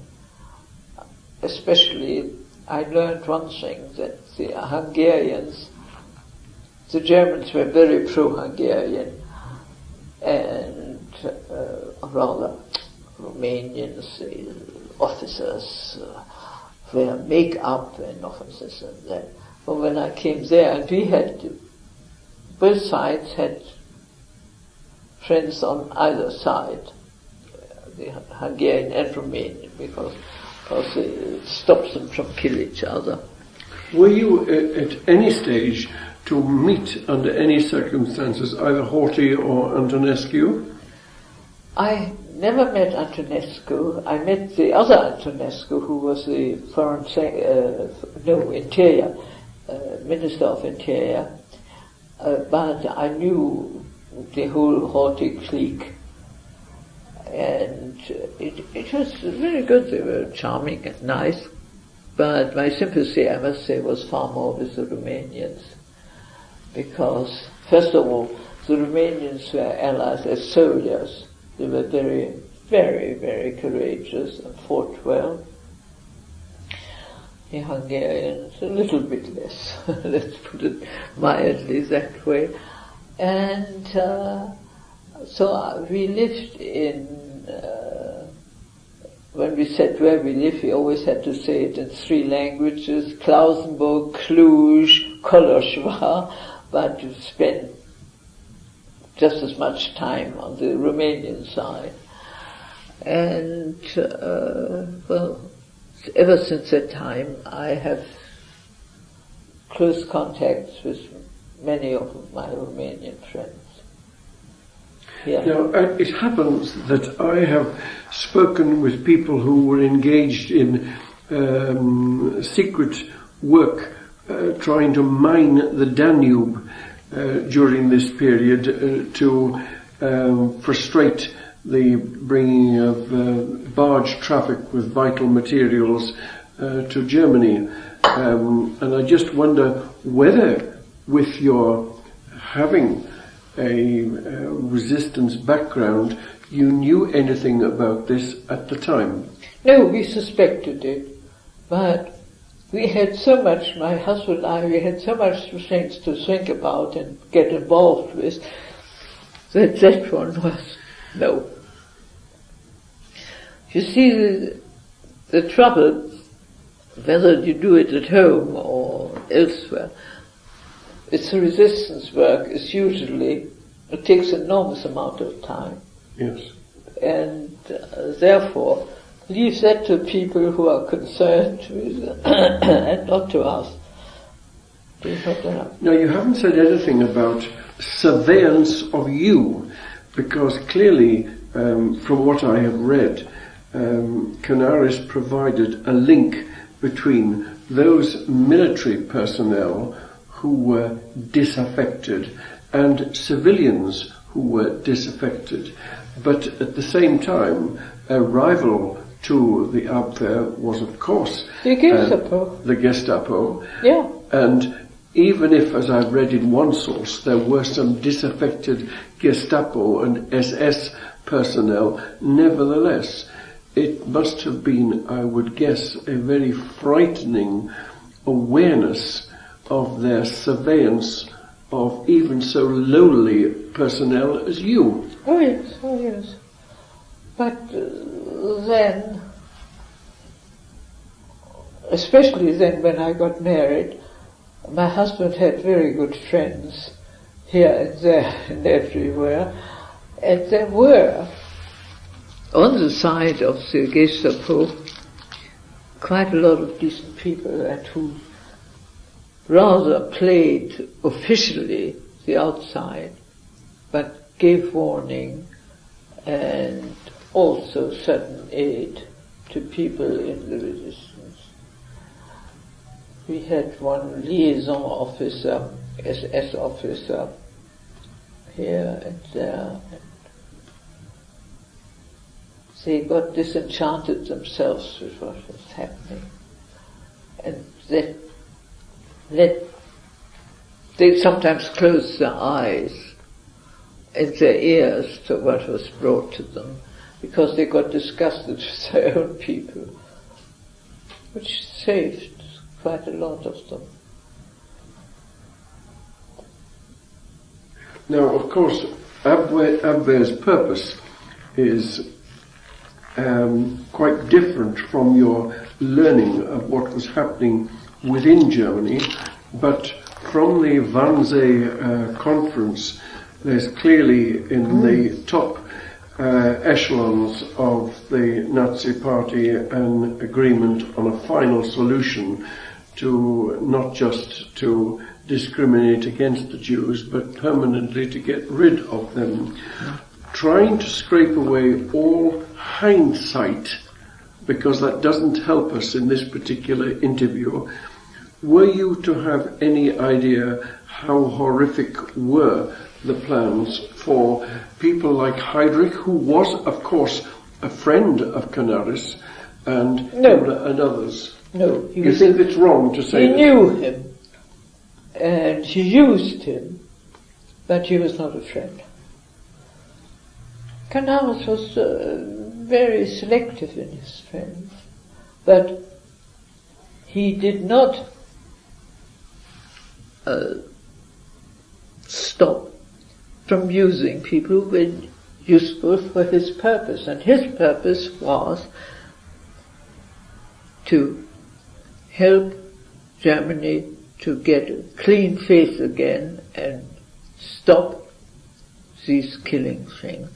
Especially, I learned one thing, that the Hungarians, the Germans were very pro-Hungarian, and rather Romanians, the officers wear make-up and officers and that. But when I came there, and both sides had friends on either side, the Hungarian and Romanian, because it stops them from killing each other. Were you at any stage to meet under any circumstances either Horthy or Antonescu? I never met Antonescu. I met the other Antonescu, who was the Interior, Minister of Interior, but I knew the whole Horthy clique, and it was very good. They were charming and nice, but my sympathy, I must say, was far more with the Romanians, because, first of all, the Romanians were allies as soldiers. They were very, very, very courageous and fought well. The Hungarians, a little bit less, let's put it mildly that way. And so we lived when we said where we live, we always had to say it in three languages: Klausenburg, Cluj, Koloschwar, but to spend just as much time on the Romanian side. And, ever since that time, I have close contacts with many of my Romanian friends. Yeah. Now, it happens that I have spoken with people who were engaged in secret work trying to mine the Danube during this period to frustrate the bringing of barge traffic with vital materials to Germany. And I just wonder whether, with your having a resistance background, you knew anything about this at the time? No, we suspected it, but we had so much, my husband and I, we had so much things to think about and get involved with, that one was no. You see, the trouble whether you do it at home or elsewhere, it's a resistance work. It's usually, it takes an enormous amount of time. Yes. And therefore, leave that to people who are concerned with and not to us. Now, you haven't said anything about surveillance of you, because clearly, from what I have read, Canaris provided a link between those military personnel who were disaffected and civilians who were disaffected. But at the same time, a rival to the Abwehr was, of course, the Gestapo. The Gestapo. Yeah. And even if, as I've read in one source, there were some disaffected Gestapo and SS personnel, nevertheless, it must have been, I would guess, a very frightening awareness of their surveillance of even so lowly personnel as you. Oh yes. But then, especially then when I got married, my husband had very good friends here and there and everywhere, and there were, on the side of the Gestapo, quite a lot of decent people and who rather played officially the outside, but gave warning and also certain aid to people in the resistance. We had one liaison officer, SS officer, here and there. And they got disenchanted themselves with what was happening. And they sometimes closed their eyes and their ears to what was brought to them, because they got disgusted with their own people, which saved quite a lot of them. Now, of course, Abwehr's purpose is quite different from your learning of what was happening within Germany, but from the Wannsee conference, there's clearly in the top echelons of the Nazi Party an agreement on a final solution to not just to discriminate against the Jews, but permanently to get rid of them, trying to scrape away all hindsight, because that doesn't help us in this particular interview. Were you to have any idea how horrific were the plans for people like Heydrich, who was, of course, a friend of Canaris, and Himmler and others? No. You think it's wrong to say he that? He knew him, and he used him, but he was not a friend. Canaris was very selective in his friends, but he did not stop from using people who were useful for his purpose, and his purpose was to help Germany to get a clean face again and stop these killing things.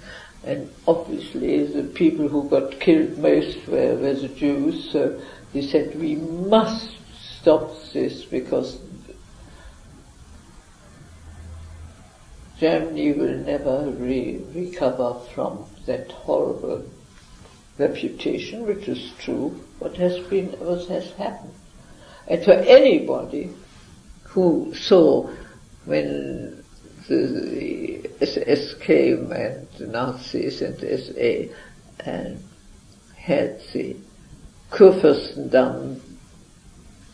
And obviously the people who got killed most were the Jews, so he said we must stop this, because Germany will never recover from that horrible reputation, which is true, what has happened. And for anybody who saw when the SS came and the Nazis and the SA and had the Kurfürstendamm,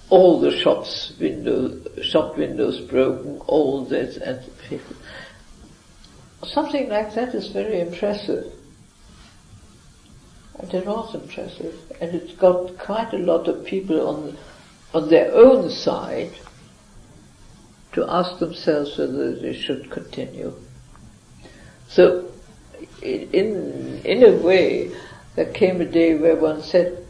all the shop windows broken, all that, and people. Something like that is very impressive. And it was impressive. And it got quite a lot of people on their own side to ask themselves whether they should continue. So, in a way, there came a day where one said,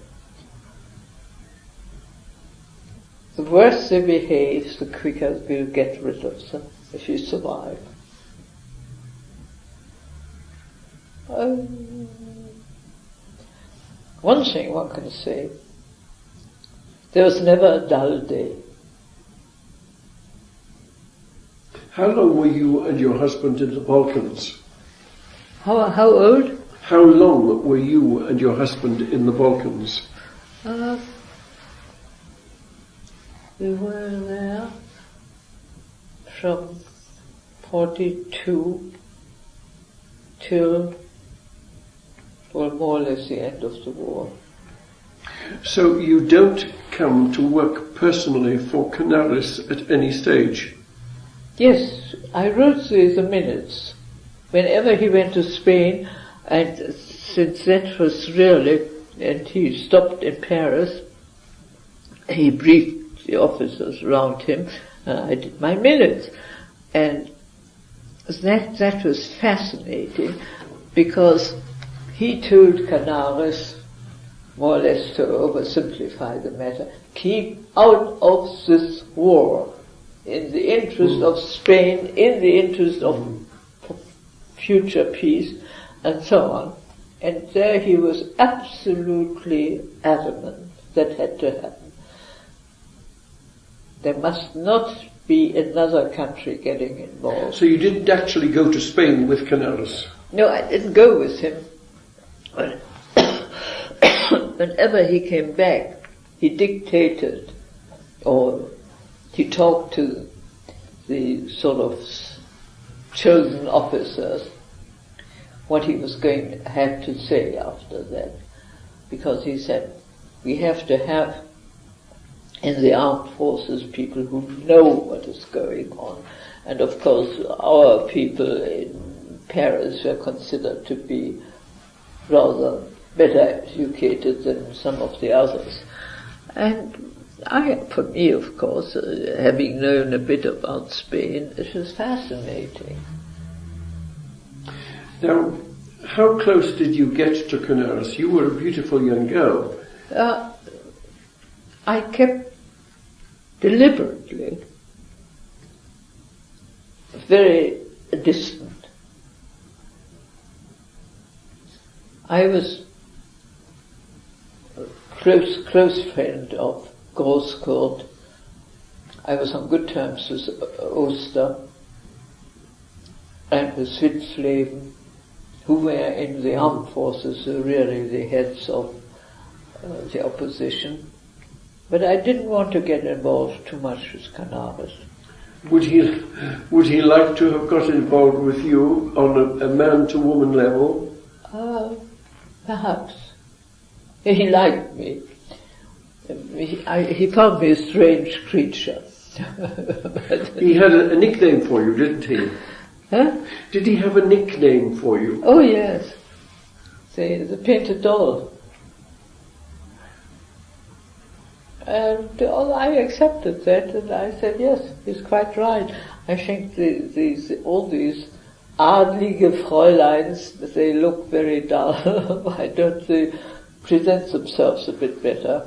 the worse they behave, the quicker we'll get rid of them, if you survive. One thing one can say, there was never a dull day. How long were you and your husband in the Balkans? How old? How long were you and your husband in the Balkans? We were there from 42 till, well, more or less the end of the war. So you don't come to work personally for Canaris at any stage? Yes, I wrote the minutes. Whenever he went to Spain, and since that was really, and he stopped in Paris, he briefed the officers around him, and I did my minutes. And that was fascinating, because he told Canaris, more or less to oversimplify the matter, keep out of this war, in the interest of Spain, in the interest of future peace, and so on. And there he was absolutely adamant that had to happen. There must not be another country getting involved. So you didn't actually go to Spain with Canaris? No, I didn't go with him. But whenever he came back, he dictated, or he talked to the sort of chosen officers what he was going to have to say after that. Because he said, we have to have in the armed forces people who know what is going on. And of course our people in Paris were considered to be rather better educated than some of the others. And for me, of course, having known a bit about Spain, it was fascinating. Now, how close did you get to Canaris? You were a beautiful young girl. I kept deliberately very distant. I was a close friend of Großkurt. I was on good terms with Oster and with Witzleben, who were in the armed forces, really the heads of the opposition. But I didn't want to get involved too much with Canaris. Would he like to have got involved with you on a man-to-woman level? Perhaps. He liked me. He found me a strange creature. He had a nickname for you, didn't he? Huh? Did he have a nickname for you? Oh yes, the painted doll. And I accepted that, and I said, yes, he's quite right. I think all these adlige Fräuleins, they look very dull. Why don't they present themselves a bit better?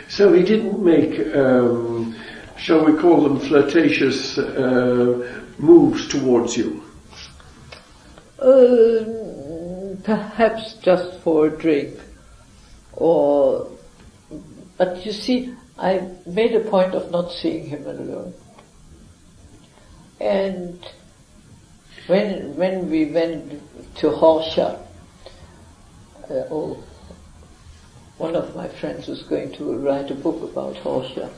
So he didn't make, shall we call them flirtatious moves towards you? Perhaps just for a drink, but you see, I made a point of not seeing him alone. And when we went to Horseshoe, one of my friends was going to write a book about Horseshoe,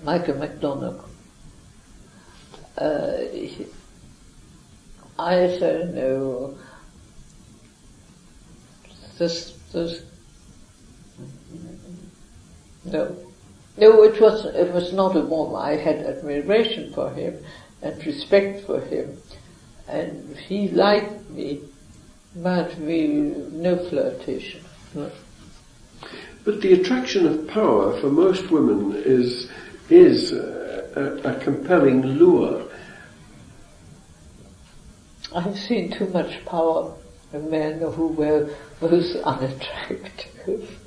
Michael MacDonagh. I said, no, no, it was not a warm. I had admiration for him and respect for him, and he liked me, but no flirtation. No. But the attraction of power for most women is a compelling lure. I've seen too much power in men who were most unattractive.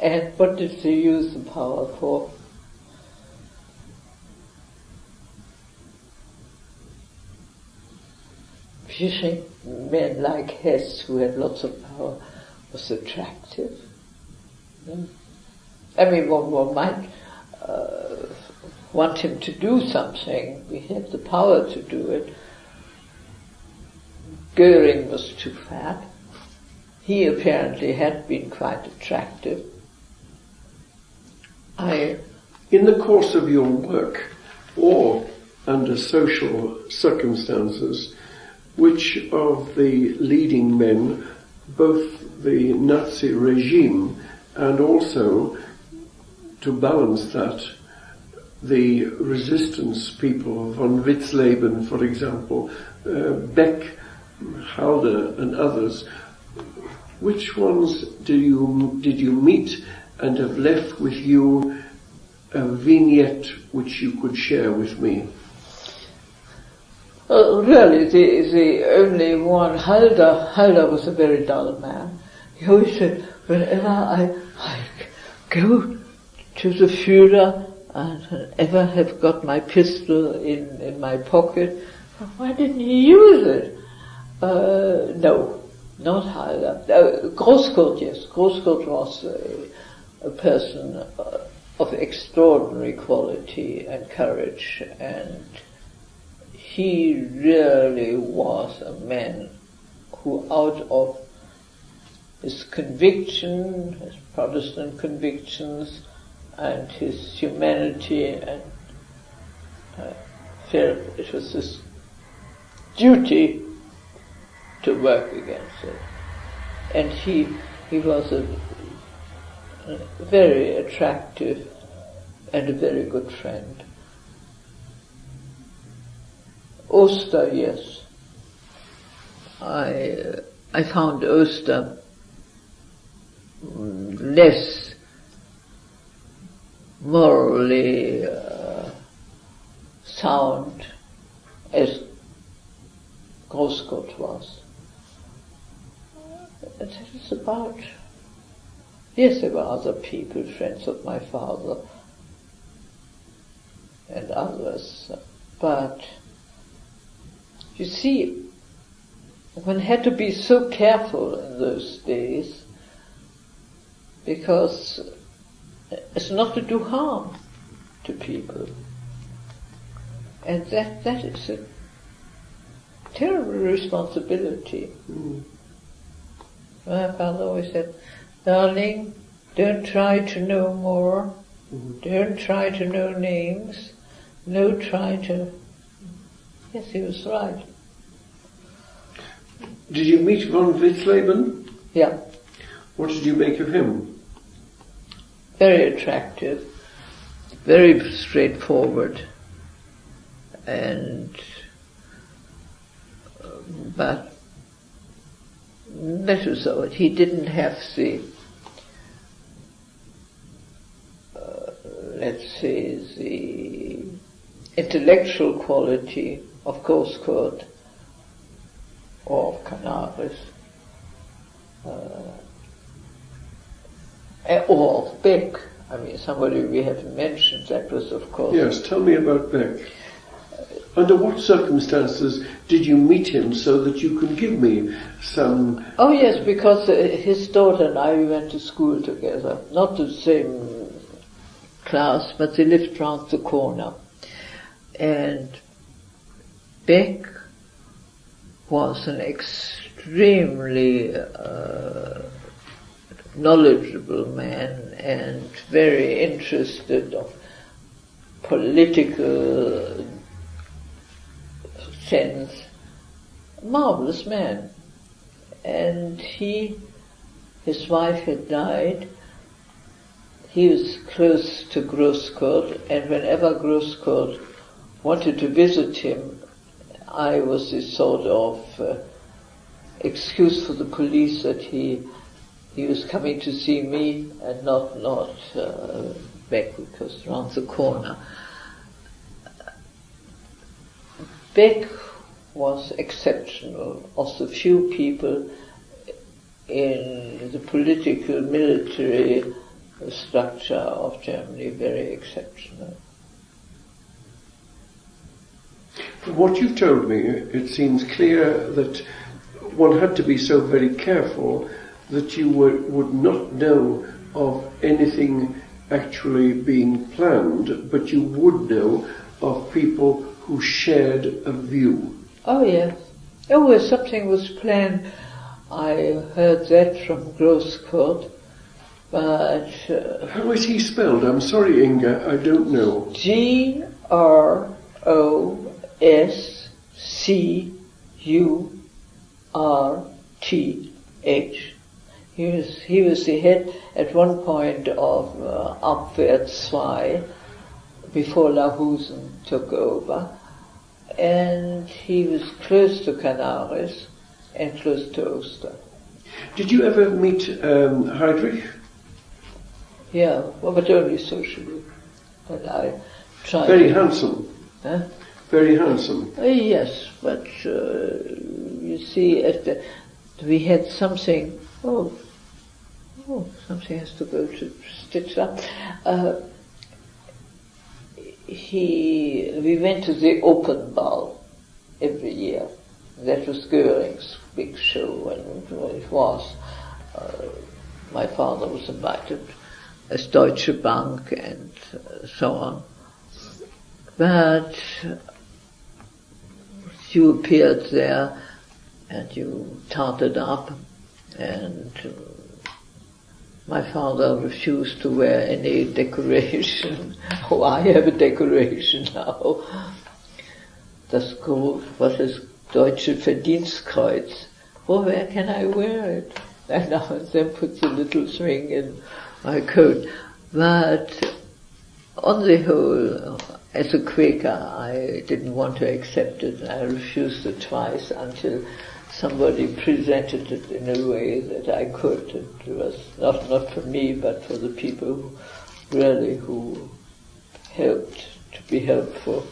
And what did they use the power for? Do you think men like Hess, who had lots of power, was attractive? No? I mean, one might want him to do something. We have the power to do it. Goering was too fat. He apparently had been quite attractive. In the course of your work, or under social circumstances, which of the leading men, both the Nazi regime and also, to balance that, the resistance people, von Witzleben, for example, Beck, Halder and others, which ones did you meet and have left with you a vignette which you could share with me? Really, the only one, Halder was a very dull man. He always said, whenever I go to the Führer and whenever have got my pistol in my pocket, why didn't he use it? No, not Halder. Großkurt, yes. Großkurt was a person of extraordinary quality and courage, and he really was a man who, out of his conviction, his Protestant convictions, and his humanity, and felt it was his duty to work against it. And he was a very attractive and a very good friend. Oster, yes. I found Oster less morally sound as Großkurt was. That is about... Yes, there were other people, friends of my father and others, but you see, one had to be so careful in those days because it's not to do harm to people. And that is a terrible responsibility. My father always said, darling, don't try to know more, don't try to know names, no try to... Yes, he was right. Did you meet von Witzleben? Yeah. What did you make of him? Very attractive, very straightforward, and but that was all. He didn't have the let's say the intellectual quality of Großkurt or of Canaris or of Beck. I mean, somebody we haven't mentioned, that was of course... Yes, tell me about Beck. Under what circumstances did you meet him so that you can give me some... Oh yes, because his daughter and I, we went to school together. Not the same class, but they lived round the corner. And Beck was an extremely knowledgeable man and very interested of political sense. Marvelous man. And his wife had died. He was close to Großkurt, and whenever Großkurt wanted to visit him, I was this sort of excuse for the police that he was coming to see me and not Beck, because round the corner. Beck was exceptional, of the few people in the political, military the structure of Germany very exceptional. From what you've told me, it seems clear that one had to be so very careful that you would not know of anything actually being planned, but you would know of people who shared a view. Oh yes. Oh, well, something was planned. I heard that from Grosscourt, but... How is he spelled? I'm sorry, Inga, I don't know. Grosskurth. He was the head at one point of Abwärts 2 before Lahusen took over, and he was close to Canaris and close to Oster. Did you ever meet Heydrich? Yeah, well, but only socially. But I tried. Very handsome. Huh? Very handsome. Yes, but you see, we had something. Oh, something has to go to stitch up. We went to the open ball every year. That was Goering's big show, and it was. My father was invited as Deutsche Bank and so on. But you appeared there and you tarted up, and my father refused to wear any decoration. Oh, I have a decoration now. What is Deutsche Verdienstkreuz? Oh, where can I wear it? And now and then put the little thing in my coat. But on the whole, as a Quaker, I didn't want to accept it. I refused it twice until somebody presented it in a way that I could. It was not for me, but for the people who helped to be helpful.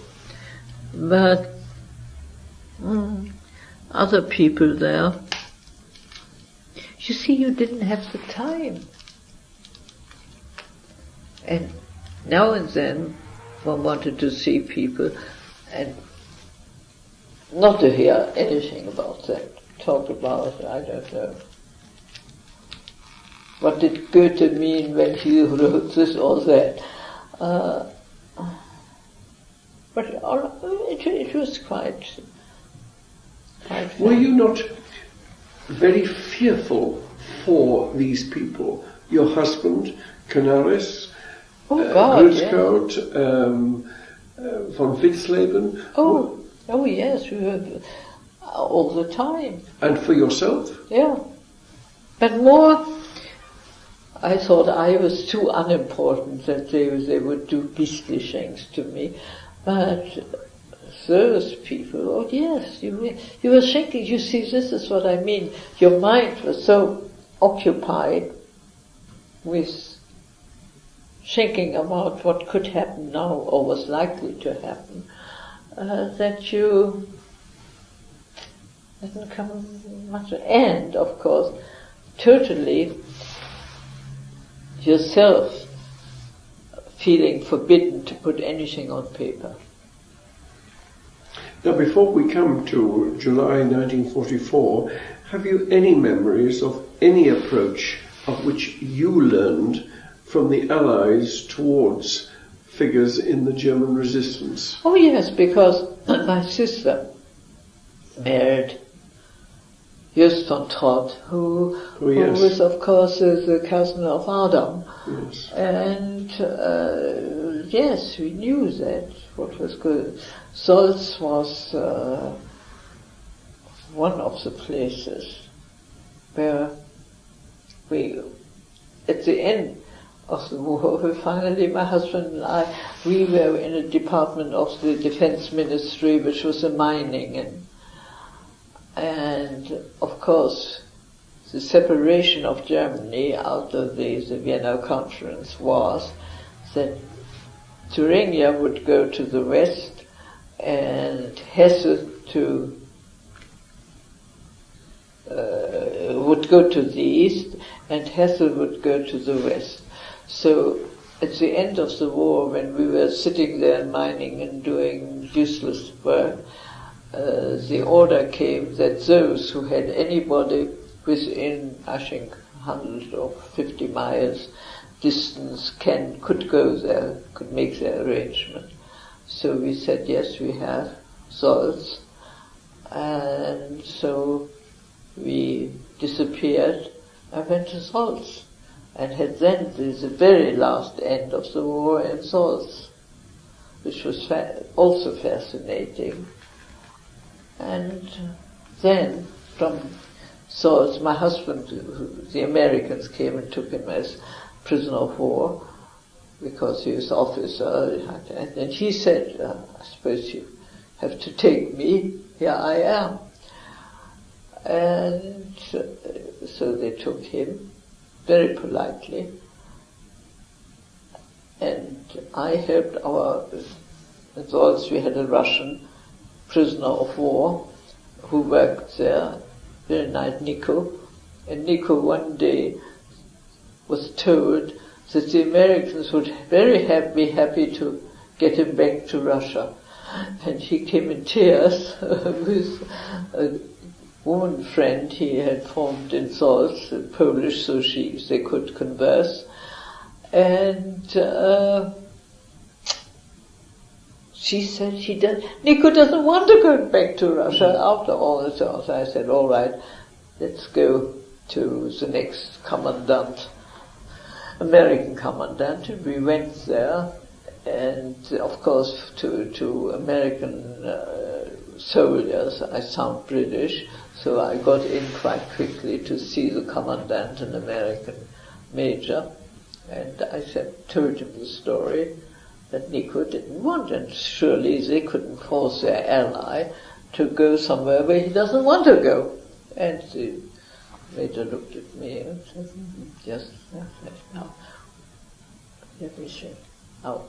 But other people there, you see, you didn't have the time. And now and then one wanted to see people and not to hear anything about that. Talk about, I don't know. What did Goethe mean when he wrote this or that? But it was quite fun. Were you not very fearful for these people? Your husband, Canaris, Grosscourt, von Witzleben? Oh yes, we were all the time. And for yourself? Yeah. But more, I thought I was too unimportant that they would do beastly things to me. But those people, oh yes, you were thinking, you see, this is what I mean. Your mind was so occupied with thinking about what could happen now or was likely to happen, that you didn't come much. And, of course, totally yourself feeling forbidden to put anything on paper. Now, before we come to July 1944, have you any memories of any approach of which you learned from the Allies towards figures in the German resistance? Oh yes, because my sister married Just von Trott, who was of course the cousin of Adam. Yes. And yes, we knew that, what was good. Solz was one of the places where we, at the end of the war, finally my husband and I, we were in a department of the Defense Ministry which was a mining, and of course the separation of Germany out of the Vienna Conference was that Thuringia would go to the west and Hesse would go to the east, and Hesse would go to the west. So at the end of the war, when we were sitting there mining and doing useless work, the order came that those who had anybody within, I think, 150 miles distance could go there, could make their arrangement. So we said, yes, we have salts. And so we disappeared. I went to Salts and had then the very last end of the war in Salts, which was also fascinating. And then from Salts, my husband, the Americans came and took him as prisoner of war because he was officer. And then he said, I suppose you have to take me, here I am. And so they took him very politely, and I helped in Salts we had a Russian prisoner of war who worked there, very nice, Nico. And Nico one day was told that the Americans would be happy to get him back to Russia. And he came in tears with a woman friend he had formed in Salts, Polish, so they could converse. And she said Nico doesn't want to go back to Russia after all this. So I said, all right, let's go to the next commandant, American commandant. And we went there, and of course to American soldiers I sound British, so I got in quite quickly to see the commandant, an American major, and I told him the story that Nico didn't want, and surely they couldn't force their ally to go somewhere where he doesn't want to go. And the major looked at me and said, yes, now, let me see. Now,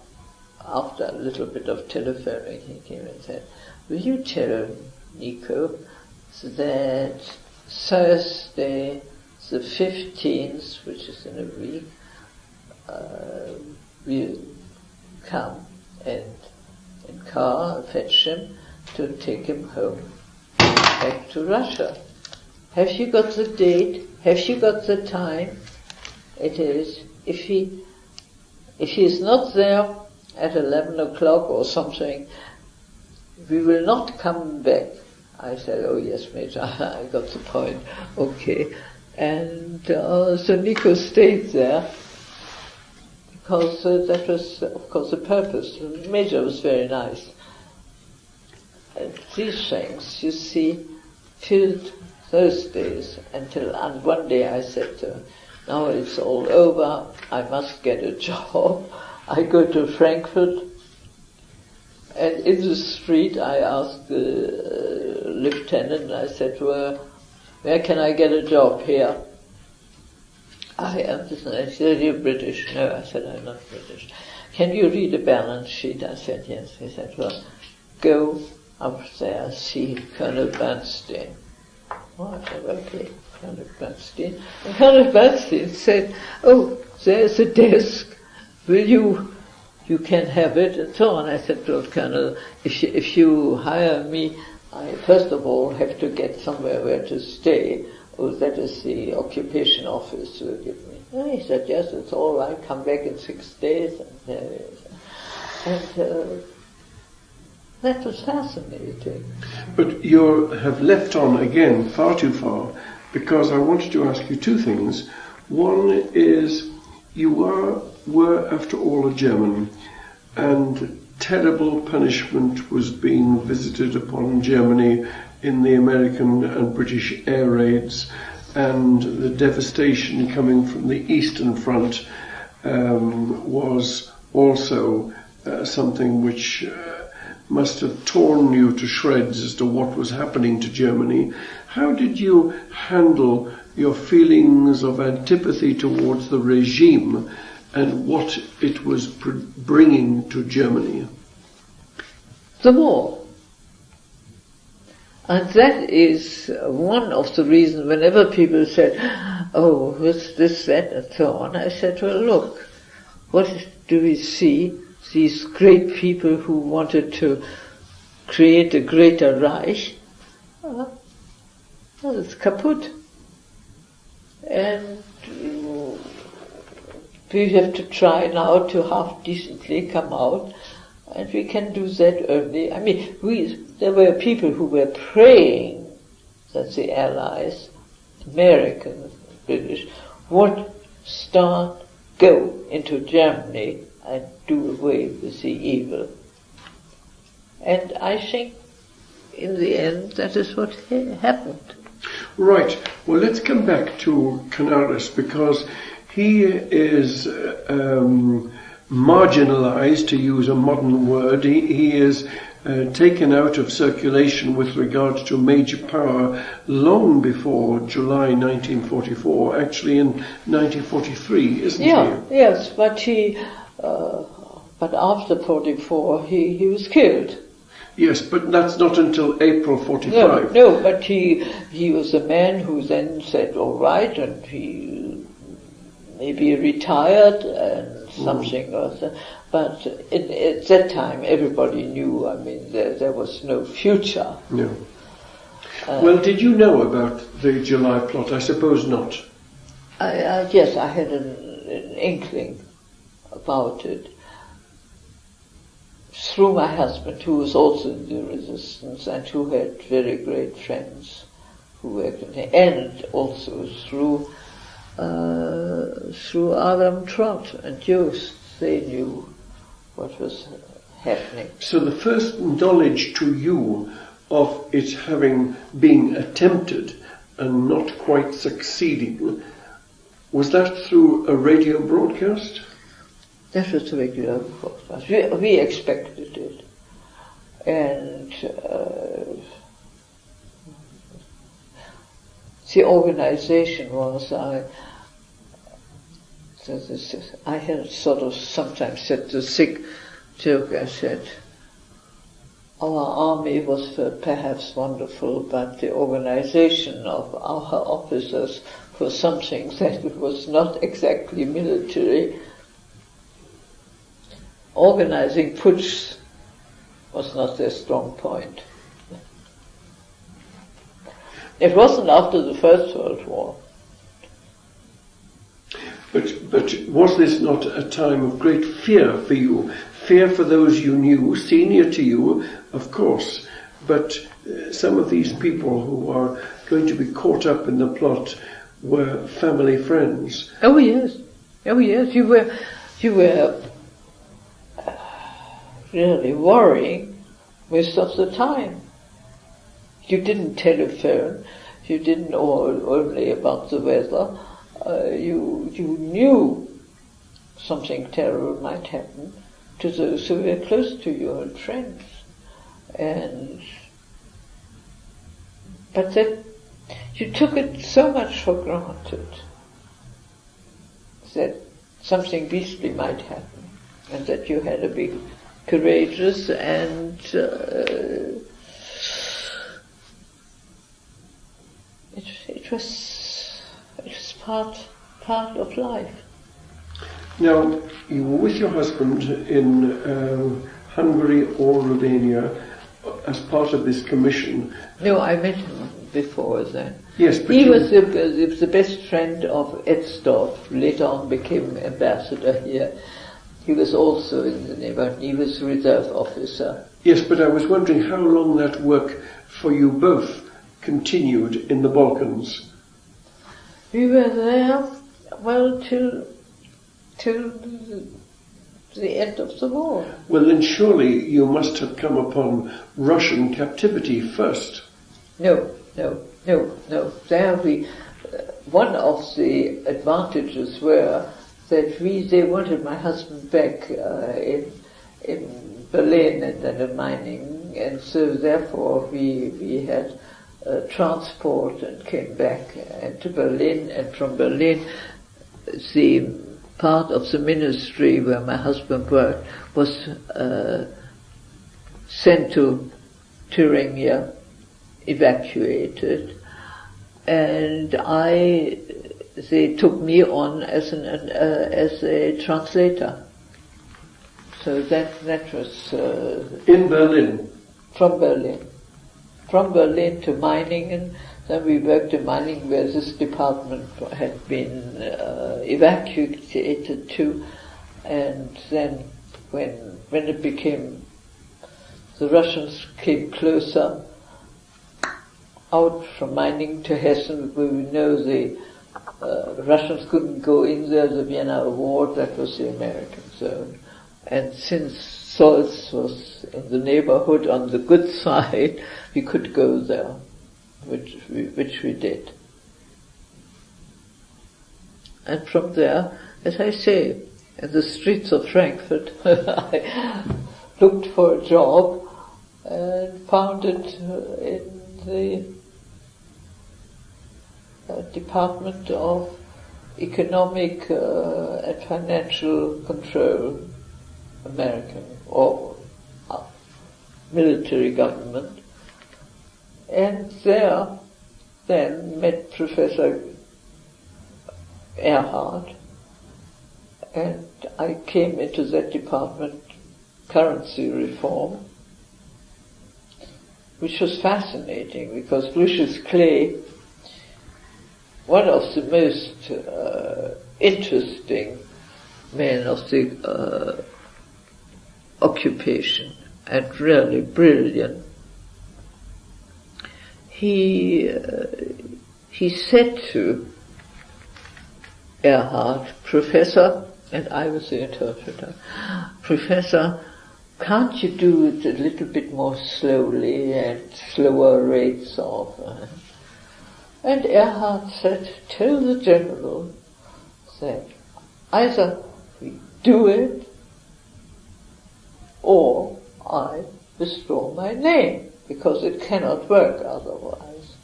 after a little bit of telephoning, he came and said, will you tell Nico that Thursday the 15th, which is in a week, we'll come and in car fetch him to take him home back to Russia. Have you got the date? Have you got the time? It is, if he is not there at 11 o'clock or something, we will not come back. I said, oh yes, Major, I got the point. Okay. And so Nico stayed there because that was, of course, the purpose. The Major was very nice. And these things, you see, filled those days until, and one day I said to her, now it's all over, I must get a job. I go to Frankfurt, and in the street I asked the lieutenant, I said to her, where can I get a job here? I am this, and I said, you're British. No, I said, I'm not British. Can you read a balance sheet? I said, yes. He said, well, go up there, see Colonel Bernstein. Oh, I said, okay, Colonel Bernstein. And Colonel Bernstein said, oh, there's a desk. Will you can have it, and so on. I said to the Colonel, if you hire me, I first of all have to get somewhere where to stay. Oh, that is the occupation office will give me. And he said, yes, it's all right, come back in 6 days. And that was fascinating. But you have left on again far too far, because I wanted to ask you two things. One is, you were after all a German, and terrible punishment was being visited upon Germany in the American and British air raids, and the devastation coming from the Eastern Front was also something which must have torn you to shreds as to what was happening to Germany. How did you handle your feelings of antipathy towards the regime and what it was bringing to Germany? The war. And that is one of the reasons whenever people said, oh, what's this, that, and so on, I said, well, look, what do we see? These great people who wanted to create a greater Reich, it's kaput. And we have to try now to half decently come out, and we can do that only. I mean, there were people who were praying that the Allies, Americans, British, would go into Germany and do away with the evil. And I think in the end that is what happened. Right. Well, let's come back to Canaris, because he is marginalized, to use a modern word. He is taken out of circulation with regards to major power long before July 1944, actually in 1943, isn't he? Yes, but but after 44 he was killed. Yes, but that's not until April 45. No, but he was a man who then said, all right, and he maybe retired and something or other. But at that time, everybody knew, I mean, there was no future. No. Well, did you know about the July plot? I suppose not. Yes, I had an inkling about it. Through my husband, who was also in the resistance and who had very great friends who worked in it, and also through Adam Trott and Joost, they knew what was happening. So the first knowledge to you of it having been attempted and not quite succeeding, was that through a radio broadcast? That was a regular broadcast. We expected it. And the organization was, I had sort of sometimes said the sick joke, I said, our army was perhaps wonderful, but the organization of our officers was something that was not exactly military. Organizing putsch was not their strong point. It wasn't after the First World War. But was this not a time of great fear for you? Fear for those you knew, senior to you, of course, but some of these people who are going to be caught up in the plot were family friends. Oh yes. You were really worrying most of the time. You didn't telephone, you didn't know only about the weather, you knew something terrible might happen to those who were close to you and friends. But that you took it so much for granted that something beastly might happen, and that you had to be courageous, and it was part of life. Now, you were with your husband in Hungary or Romania as part of this commission. No, I met him before then. Yes, but he was the best friend of Edstorff, who later on became ambassador here. He was also in the neighborhood. He was a reserve officer. Yes, but I was wondering how long that work for you both continued in the Balkans. We were there, well, till the end of the war. Well, then surely you must have come upon Russian captivity first. No. There one of the advantages were that they wanted my husband back in Berlin and then mining, and so therefore we had transport and came back to Berlin, and from Berlin the part of the ministry where my husband worked was sent to Thuringia, evacuated, and I they took me on as a translator. So that was in Berlin. From Berlin to Meiningen. Then we worked in Meiningen, where this department had been evacuated to, and then when it became, the Russians came closer out from Meiningen to Hessen, where we know the Russians couldn't go in there, the Vienna Award, that was the American zone. And since Solz was in the neighborhood on the good side, we could go there, which we did. And from there, as I say, in the streets of Frankfurt, I looked for a job and found it in the Department of Economic and Financial Control, American, or military government. And there then met Professor Erhard, and I came into that department, currency reform, which was fascinating because Lucius Clay, one of the most interesting men of the occupation, and really brilliant, he said to Erhard, Professor, and I was the interpreter, Professor, can't you do it a little bit more slowly and slower rates of... And Erhard said, tell the general that either we do it or I withdraw my name, because it cannot work otherwise.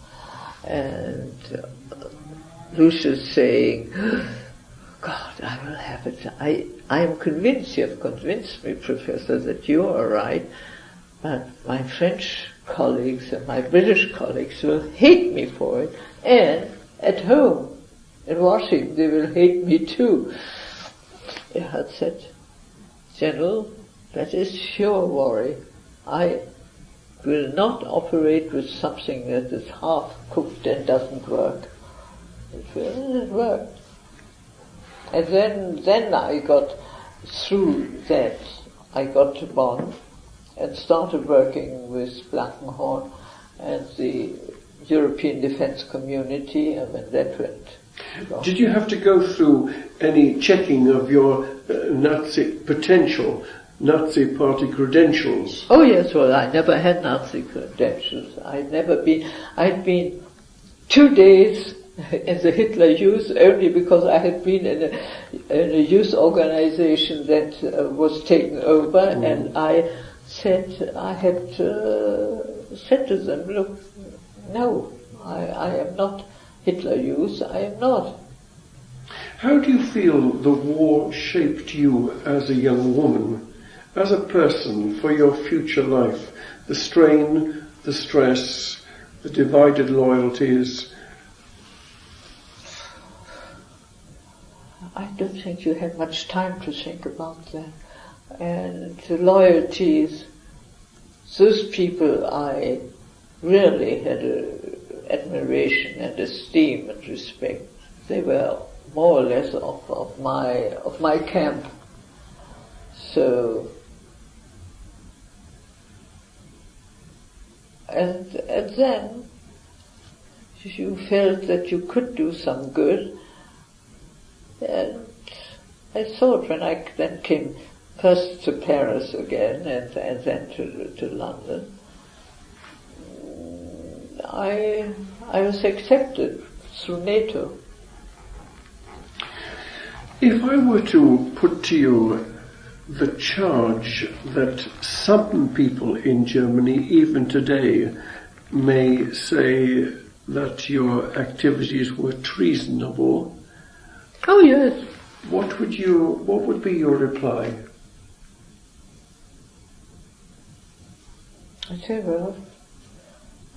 And Lucius saying, God, I will have it. I am convinced, you have convinced me, Professor, that you are right, but my French colleagues and my British colleagues will hate me for it, and at home in Washington they will hate me too. Erhard said, General, that is your worry. I will not operate with something that is half cooked and doesn't work. It worked. And then I got through that. I got to Bonn and started working with Blankenhorn and the European Defence Community, and when that went. Did you have to go through any checking of your potential Nazi party credentials? Oh yes, well I never had Nazi credentials. I'd been 2 days in the Hitler Youth only because I had been in a youth organization that was taken over, and I had said to them, look, no, I am not Hitler Youth, I am not. How do you feel the war shaped you as a young woman, as a person, for your future life? The strain, the stress, the divided loyalties. I don't think you had much time to think about that. And the loyalties, those people I really had admiration and esteem and respect. They were more or less of my camp. So, and then you felt that you could do some good. And I thought when I then came first to Paris again and then to London, I was accepted through NATO. If I were to put to you the charge that some people in Germany, even today, may say that your activities were treasonable, oh yes, what would be your reply? I say, well,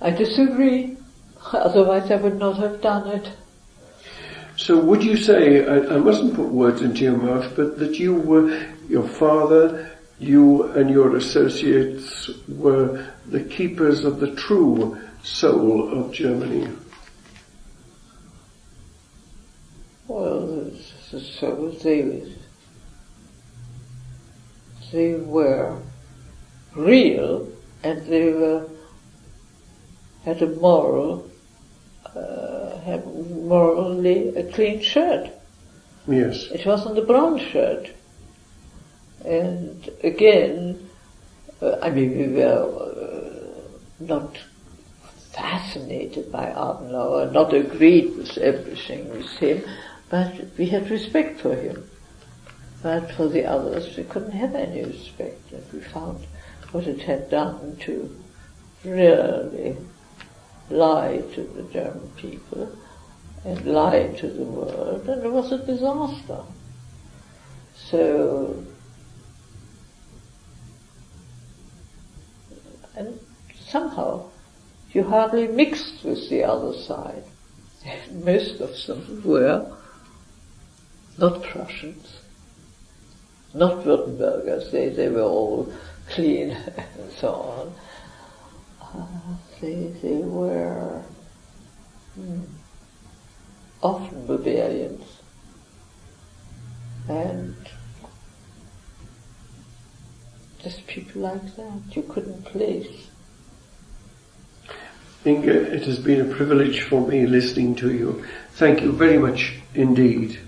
I disagree, otherwise I would not have done it. So would you say, I mustn't put words into your mouth, but that you were, your father, you and your associates were the keepers of the true soul of Germany? Well, so they were real, and they had morally a clean shirt. Yes. It wasn't a brown shirt. And again, we were not fascinated by Adenauer, not agreed with everything with him, but we had respect for him. But for the others, we couldn't have any respect, and we found what it had done to really lie to the German people and lie to the world, and it was a disaster. So, and somehow you hardly mixed with the other side. Most of them were not Prussians, not Württembergers, they were all clean and so on. They were often Bavarians, and just people like that you couldn't place. Inga, it has been a privilege for me listening to you. Thank you very much indeed.